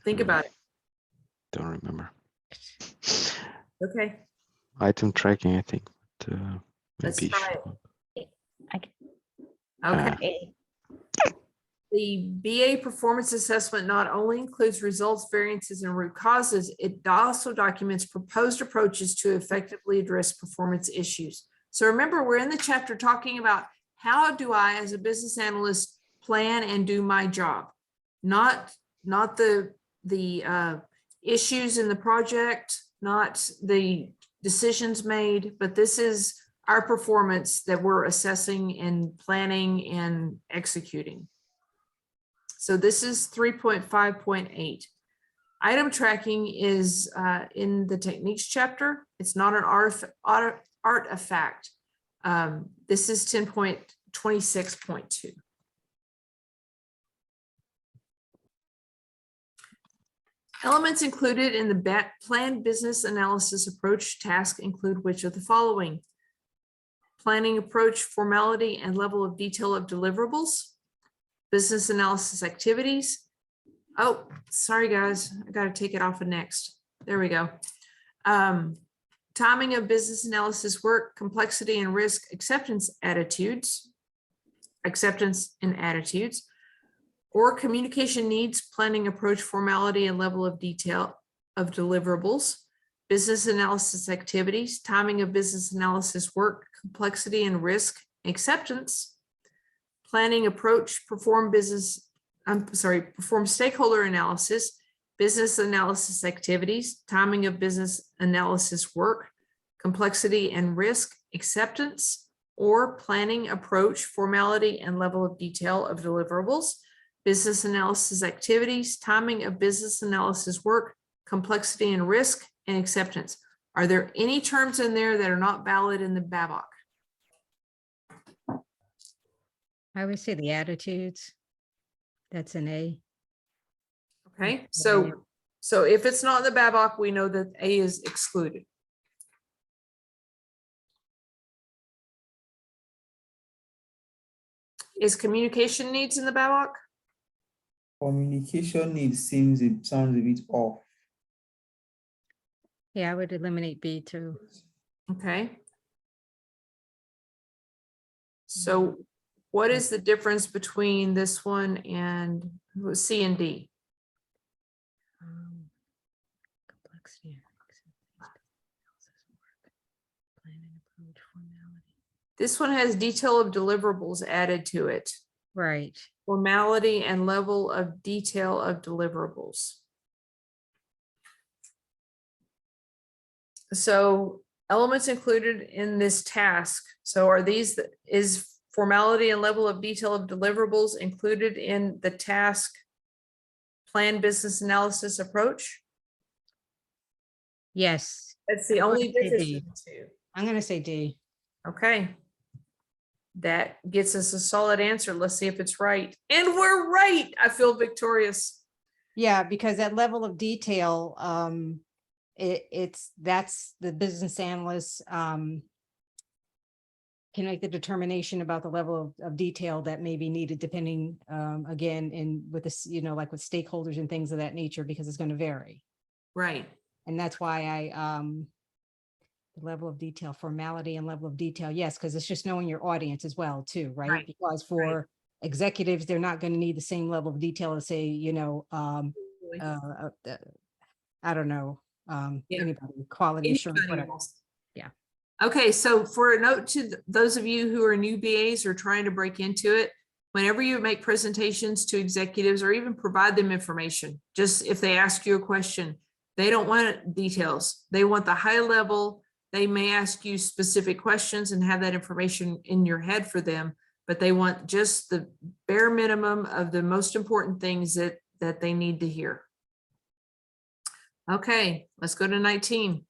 Think about it. Don't remember. Okay, Item tracking, I think. let's Maybe try issue it. log. Okay. The BA performance assessment not only includes results, variances, and root causes, it also documents proposed approaches to effectively address performance issues. So remember, we're in the chapter talking about how do I, as a business analyst, plan and do my job, not the issues in the project, not the decisions made, but this is our performance that we're assessing and planning and executing. So this is 3.5.8. Item tracking is in the techniques chapter. It's not an artifact. This is 10.26.2. Elements included in the planned business analysis approach task include which of the following? Planning approach, formality, and level of detail of deliverables. Business analysis activities. Oh, sorry guys, I got to take it off of next. There we go. timing of business analysis work, complexity and risk, acceptance and attitudes, or communication needs, planning approach, formality, and level of detail of deliverables, business analysis activities, timing of business analysis work, complexity and risk, acceptance, planning approach, perform stakeholder analysis, business analysis activities, timing of business analysis work, complexity and risk, acceptance, or planning approach, formality, and level of detail of deliverables, business analysis activities, timing of business analysis work, complexity and risk, and acceptance. Are there any terms in there that are not valid in the BABOK? I would say the attitudes. That's an A. Okay, so if it's not in the BABOK, we know that A is excluded. Is communication needs in the BABOK? Communication needs sounds a bit off. Yeah, I would eliminate B too. Okay. So what is the difference between this one and C and D? Complexity. Planning approach, formality. This one has detail of deliverables added to it. Right. Formality and level of detail of deliverables. So elements included in this task. So are these, is formality and level of detail of deliverables included in the task plan business analysis approach? Yes. That's the only say difference D. in the two. I'm going to say D. Okay. That gets us a solid answer. Let's see if it's right. And we're right. I feel victorious. Yeah, because that level of detail, that's the business analyst can make the determination about the level of detail that may be needed depending, again, with this, like with stakeholders and things of that nature, because it's going to vary. Right. And that's why the level of detail, formality and level of detail. Yes, because it's just knowing your audience as well too, right? Right. Because for executives, they're not going to need the same level of detail as say, I don't know, anybody, quality assurance, whatever. Yeah. Okay, so for a note to those of you who are new BAs or trying to break into it, whenever you make presentations to executives or even provide them information, just if they ask you a question, they don't want details. They want the high level. They may ask you specific questions and have that information in your head for them, but they want just the bare minimum of the most important things that they need to hear. Okay, let's go to 19.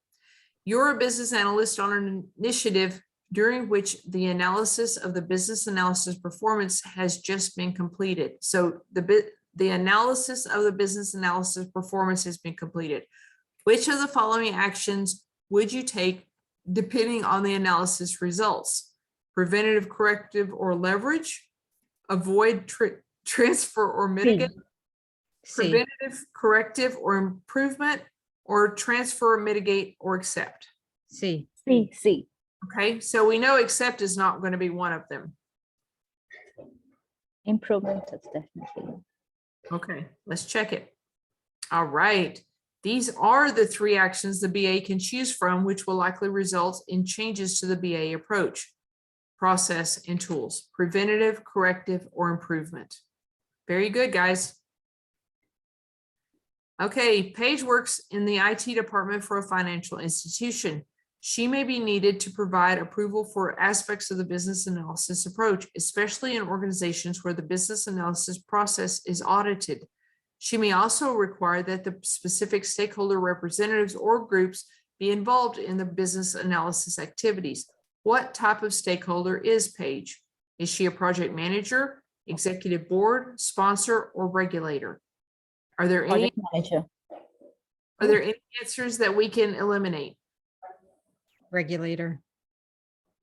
You're a business analyst on an initiative during which the analysis of the business analysis performance has just been completed. So the analysis of the business analysis performance has been completed. Which of the following actions would you take depending on the analysis results? Preventative, corrective, or leverage? Avoid, transfer, or mitigate? C. Preventative, corrective, or improvement? Or transfer, mitigate, or accept? C. C. Okay, so we know accept is not going to be one of them. Improvement is definitely. Okay, let's check it. All right. These are the three actions the BA can choose from, which will likely result in changes to the BA approach, process, and tools: preventative, corrective, or improvement. Very good, guys. Okay, Paige works in the IT department for a financial institution. She may be needed to provide approval for aspects of the business analysis approach, especially in organizations where the business analysis process is audited. She may also require that the specific stakeholder representatives or groups be involved in the business analysis activities. What type of stakeholder is Paige? Is she a project manager, executive board, sponsor, or regulator? Are there any answers that we can eliminate? Regulator.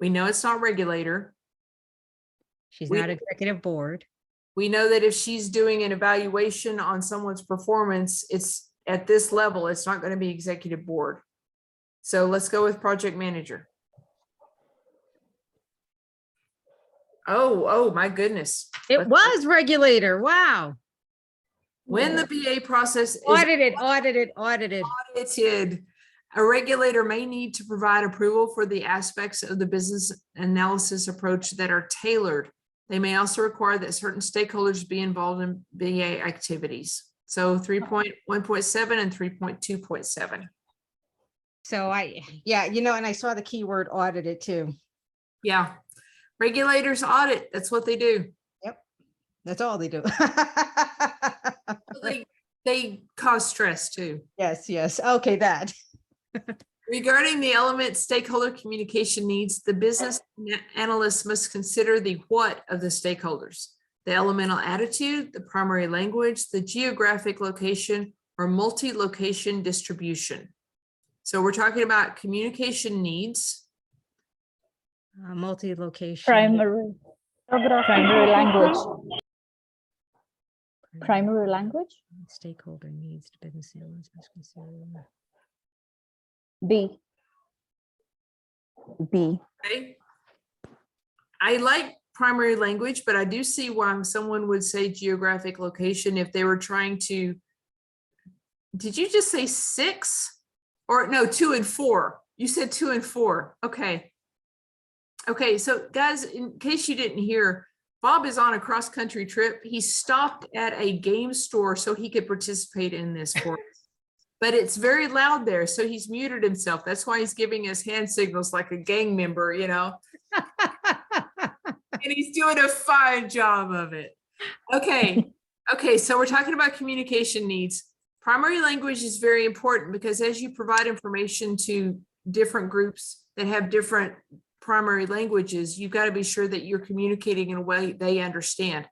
We know it's not regulator. She's not executive board. We know that if she's doing an evaluation on someone's performance, it's at this level, it's not going to be executive board. So let's go with project manager. Oh, my goodness. It was regulator. Wow. When the BA process is Audited. audited, a regulator may need to provide approval for the aspects of the business analysis approach that are tailored. They may also require that certain stakeholders be involved in BA activities. So 3.1.7 and 3.2.7. So and I saw the keyword audited too. Yeah. Regulators audit. That's what they do. That's all they do. They cause stress too. Yes. Okay, that. Regarding the element stakeholder communication needs, the business analyst must consider the what of the stakeholders, the elemental attitude, the primary language, the geographic location, or multi-location distribution. So we're talking about communication needs. Multi-location. Primary language. Primary language. Stakeholder needs, the business analyst must consider. B. Okay. I like primary language, but I do see why someone would say geographic location if they were trying to. Did you just say 6 or no, 2 and 4? You said 2 and 4. Okay. Okay. So guys, in case you didn't hear, Bob is on a cross-country trip. He stopped at a game store so he could participate in this course. But it's very loud there, so he's muted himself. That's why he's giving us hand signals like a gang member, you know. And he's doing a fine job of it. Okay. Okay, so we're talking about communication needs. Primary language is very important because as you provide information to different groups that have different primary languages, you've got to be sure that you're communicating in a way they understand.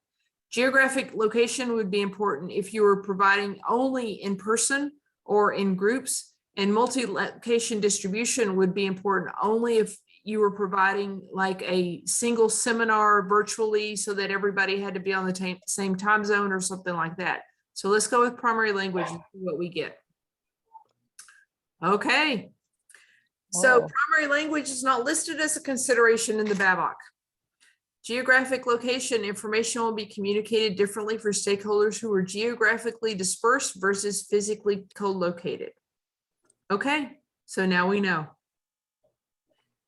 Geographic location would be important if you were providing only in person or in groups, and multi-location distribution would be important only if you were providing like a single seminar virtually so that everybody had to be on the same time zone or something like that. So let's go with primary language and see what we get. Okay. So primary language is not listed as a consideration in the BABOK. Geographic location information will be communicated differently for stakeholders who are geographically dispersed versus physically co-located. Okay, so now we know.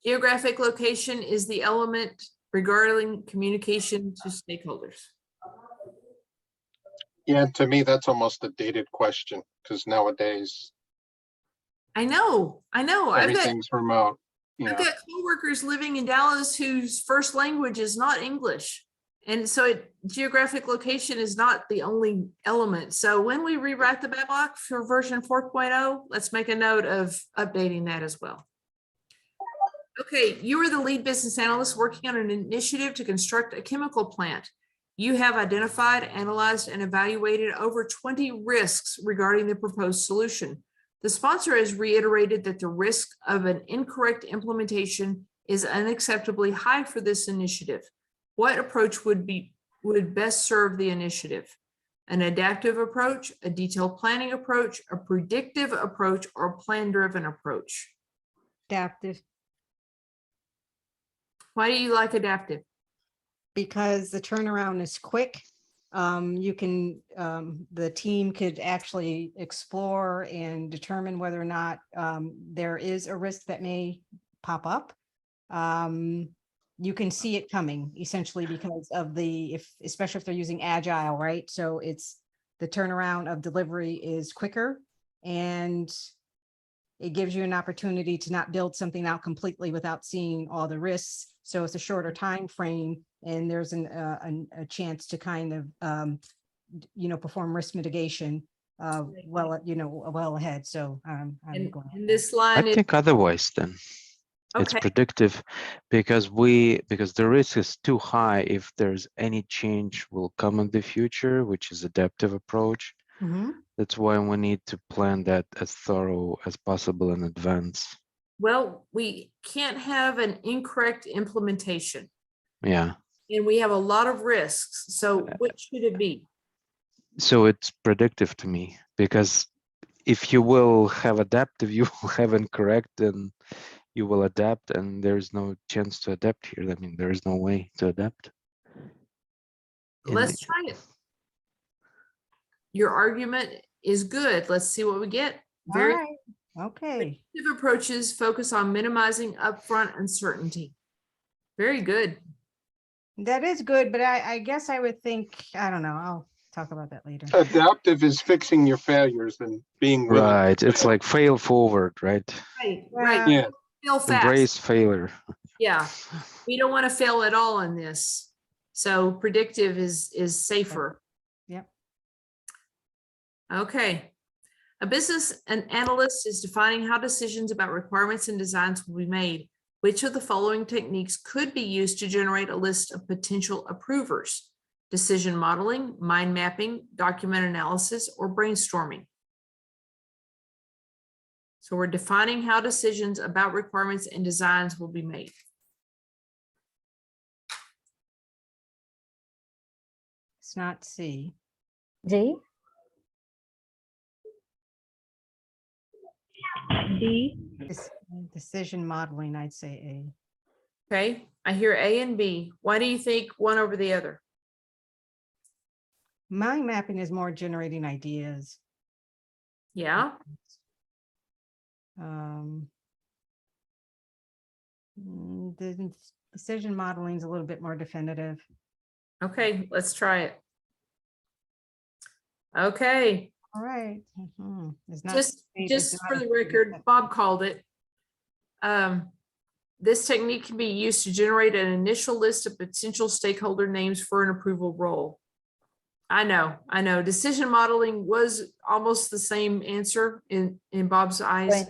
Geographic location is the element regarding communication to stakeholders. Yeah, to me, that's almost a dated question because nowadays I know. everything's remote. I've got coworkers living in Dallas whose first language is not English. And so geographic location is not the only element. So when we rewrite the BABOK for version 4.0, let's make a note of updating that as well. Okay, you are the lead business analyst working on an initiative to construct a chemical plant. You have identified, analyzed, and evaluated over 20 risks regarding the proposed solution. The sponsor has reiterated that the risk of an incorrect implementation is unacceptably high for this initiative. What approach would best serve the initiative? An adaptive approach, a detailed planning approach, a predictive approach, or a plan-driven approach? Adaptive. Why do you like adaptive? Because the turnaround is quick. You can, the team could actually explore and determine whether or not there is a risk that may pop up. You can see it coming essentially because of especially if they're using agile, right? So it's the turnaround of delivery is quicker and it gives you an opportunity to not build something out completely without seeing all the risks. So it's a shorter time frame, and there's a chance to kind of perform risk mitigation well ahead. So in this line, I think otherwise then. It's predictive because the risk is too high if there's any change will come in the future, which is adaptive approach. That's why we need to plan that as thorough as possible in advance. Well, we can't have an incorrect implementation. Yeah. And we have a lot of risks. So what should it be? So it's predictive to me because if you will have adaptive, you will have incorrect, then you will adapt, and there's no chance to adapt here. I mean, there is no way to adapt. Let's try it. Your argument is good. Let's see what we get. All Very right. Okay. effective approaches focus on minimizing upfront uncertainty. Very good. That is good, but I guess I would think, I don't know, I'll talk about that later. Adaptive is fixing your failures and being willing. to Right. It's fail. like fail forward, right? Right, Yeah. right. Yeah, Fail fast. Embrace failure. Yeah, we don't want to fail at all in this. So predictive is safer. Yep. Okay. A business analyst is defining how decisions about requirements and designs will be made. Which of the following techniques could be used to generate a list of potential approvers? Decision modeling, mind mapping, document analysis, or brainstorming? So we're defining how decisions about requirements and designs will be made. It's not C. D. D. Decision modeling, I'd say Okay, I hear A and B. Why do you think one over the other? A. Mind mapping is more generating ideas. Yeah, The decision modeling is a little bit more definitive. okay, let's try it. Okay, All right. It's not just C, it's just not for a the C, record, but- Bob called it. This technique can be used to generate an initial list of potential stakeholder names for an approval role. I know. Decision modeling was almost the same answer in Bob's eyes.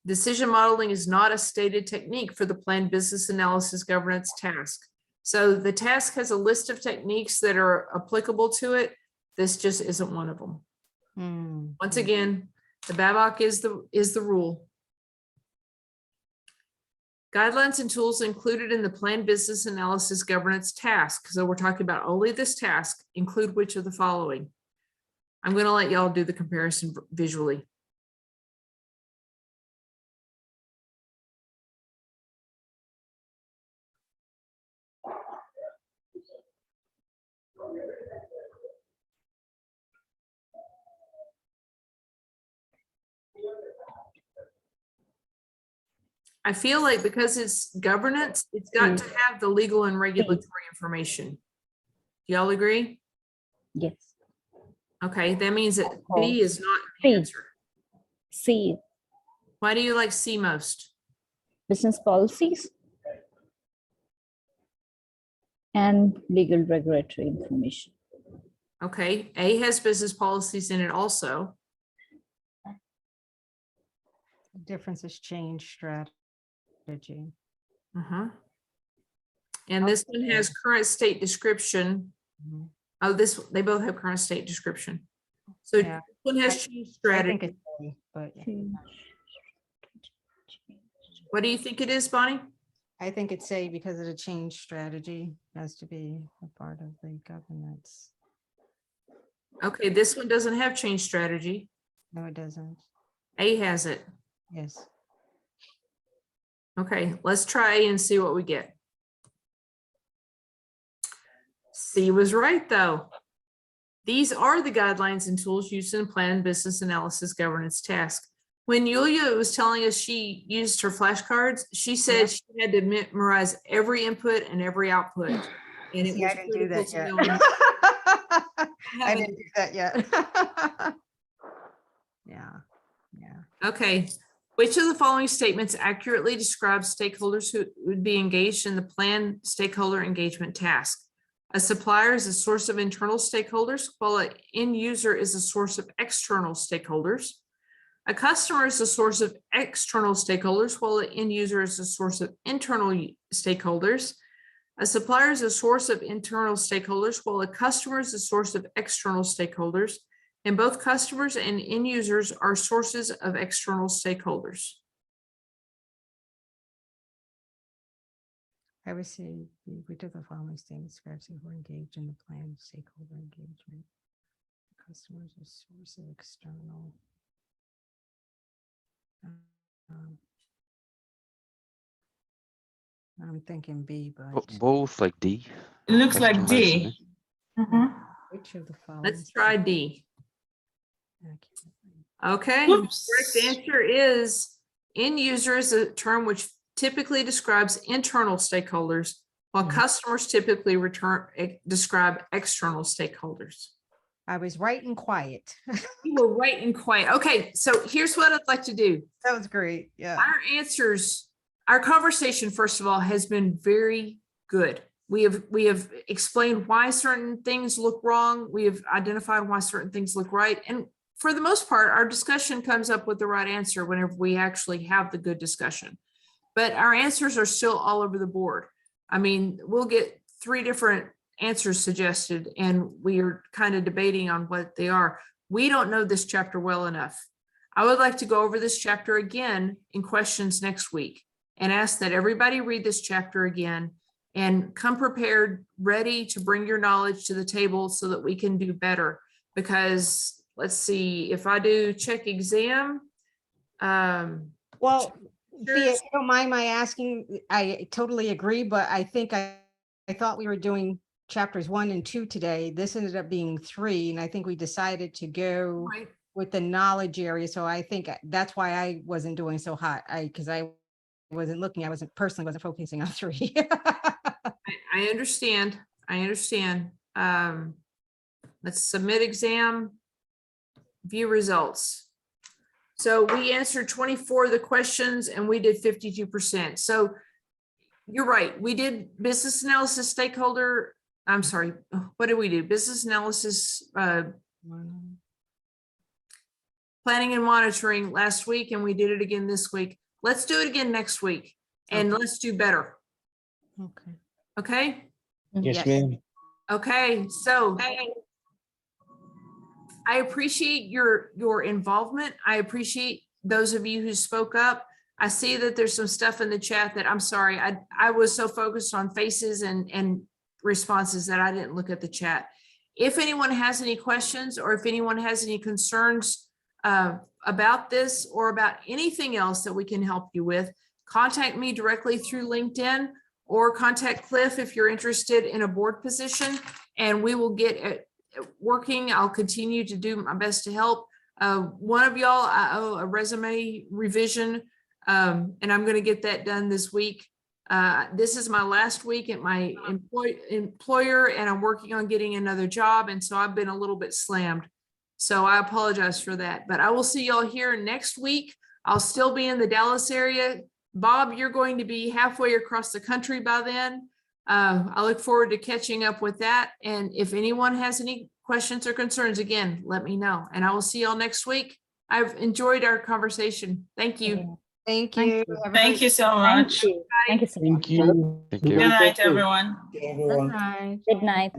Decision modeling is not a stated technique for the planned business analysis governance task. So the task has a list of techniques that are applicable to it. This just isn't one of them. Once again, the BABOK is the rule. Guidelines and tools included in the planned business analysis governance task. So we're talking about only this task, include which of the following. I'm going to let y'all do the comparison visually. I feel like because it's governance, it's got to have the legal and regulatory information. Do y'all agree? Yes. Okay, that means that B is not C. the answer. C. Why do you like C most? Business policies and legal regulatory information. Okay, A has business policies in it also. The difference is change strategy. And this one has current state description. Oh, they both have current state description. So Yeah. this one has change I think strategy. it's A, but yeah. What do you think it is, Bonnie? I think it's A because of the change strategy has to be a part of the governance. Okay, this one doesn't have change strategy. No, it doesn't. A has it. Yes. Okay, let's try A and see what we get. C was right, though. These are the guidelines and tools used in planned business analysis governance task. When Yulia was telling us she used her flashcards, she said she had to memorize every input and every output. And it See, was I didn't do critical that to yet. knowing- I didn't do that yet. Yeah. Okay, which of the following statements accurately describes stakeholders who would be engaged in the planned stakeholder engagement task? A supplier is a source of internal stakeholders, while an end user is a source of external stakeholders. A customer is a source of external stakeholders, while an end user is a source of internal stakeholders. A supplier is a source of internal stakeholders, while a customer is a source of external stakeholders. And both customers and end users are sources of external stakeholders. I would say we took the following statements, perhaps if we're engaged in the plan stakeholder engagement. Customers are source of external. Um, I'm thinking B, but Both like D. It looks like Customizing D. it. Mhm. which of the following? Let's try D. accurately? Okay, Oops. correct answer is end user is a term which typically describes internal stakeholders, while Mhm. customers typically describe external stakeholders. I was right and quiet. You were right and quiet. Okay, so here's what I'd like to do. That was great. Yeah. Our answers, our conversation, first of all, has been very good. We have explained why certain things look wrong. We have identified why certain things look right. And for the most part, our discussion comes up with the right answer whenever we actually have the good discussion. But our answers are still all over the board. I mean, we'll get 3 different answers suggested, and we are kind of debating on what they are. We don't know this chapter well enough. I would like to go over this chapter again in questions next week and ask that everybody read this chapter again and come prepared, ready to bring your knowledge to the table so that we can do better. Because let's see, if I do check exam, Well, Thea, if you don't mind my asking, I totally agree, but I think I thought we were doing chapters 1 and 2 today. This ended up being 3, and I think we decided to go right, with the knowledge area. So I think that's why I wasn't doing so hot. Because I wasn't looking, I wasn't focusing on 3. I understand. I understand. Let's submit exam, view results. So we answered 24 of the questions and we did 52%. So you're right. We did business analysis stakeholder. I'm sorry. What did we do? Business analysis, planning and monitoring last week, and we did it again this week. Let's do it again next week and let's do better. Okay. Okay. Yes, Yes. ma'am. Okay. So I appreciate your involvement. I appreciate those of you who spoke up. I see that there's some stuff in the chat that I'm sorry. I was so focused on faces and responses that I didn't look at the chat. If anyone has any questions or if anyone has any concerns about this or about anything else that we can help you with, contact me directly through LinkedIn or contact Cliff if you're interested in a board position, and we will get it working. I'll continue to do my best to help. One of y'all, I owe a resume revision, and I'm going to get that done this week. This is my last week at my employer, and I'm working on getting another job, and so I've been a little bit slammed. So I apologize for that, but I will see y'all here next week. I'll still be in the Dallas area. Bob, you're going to be halfway across the country by then. I look forward to catching up with that. And if anyone has any questions or concerns, again, let me know. And I will see y'all next week. I've enjoyed our conversation. Thank you. Thank Thank you. you. Have a Thank great you so Thank much. you. Thank you so much. Thank you. Thank you. Good night, everyone. Good night. Good night.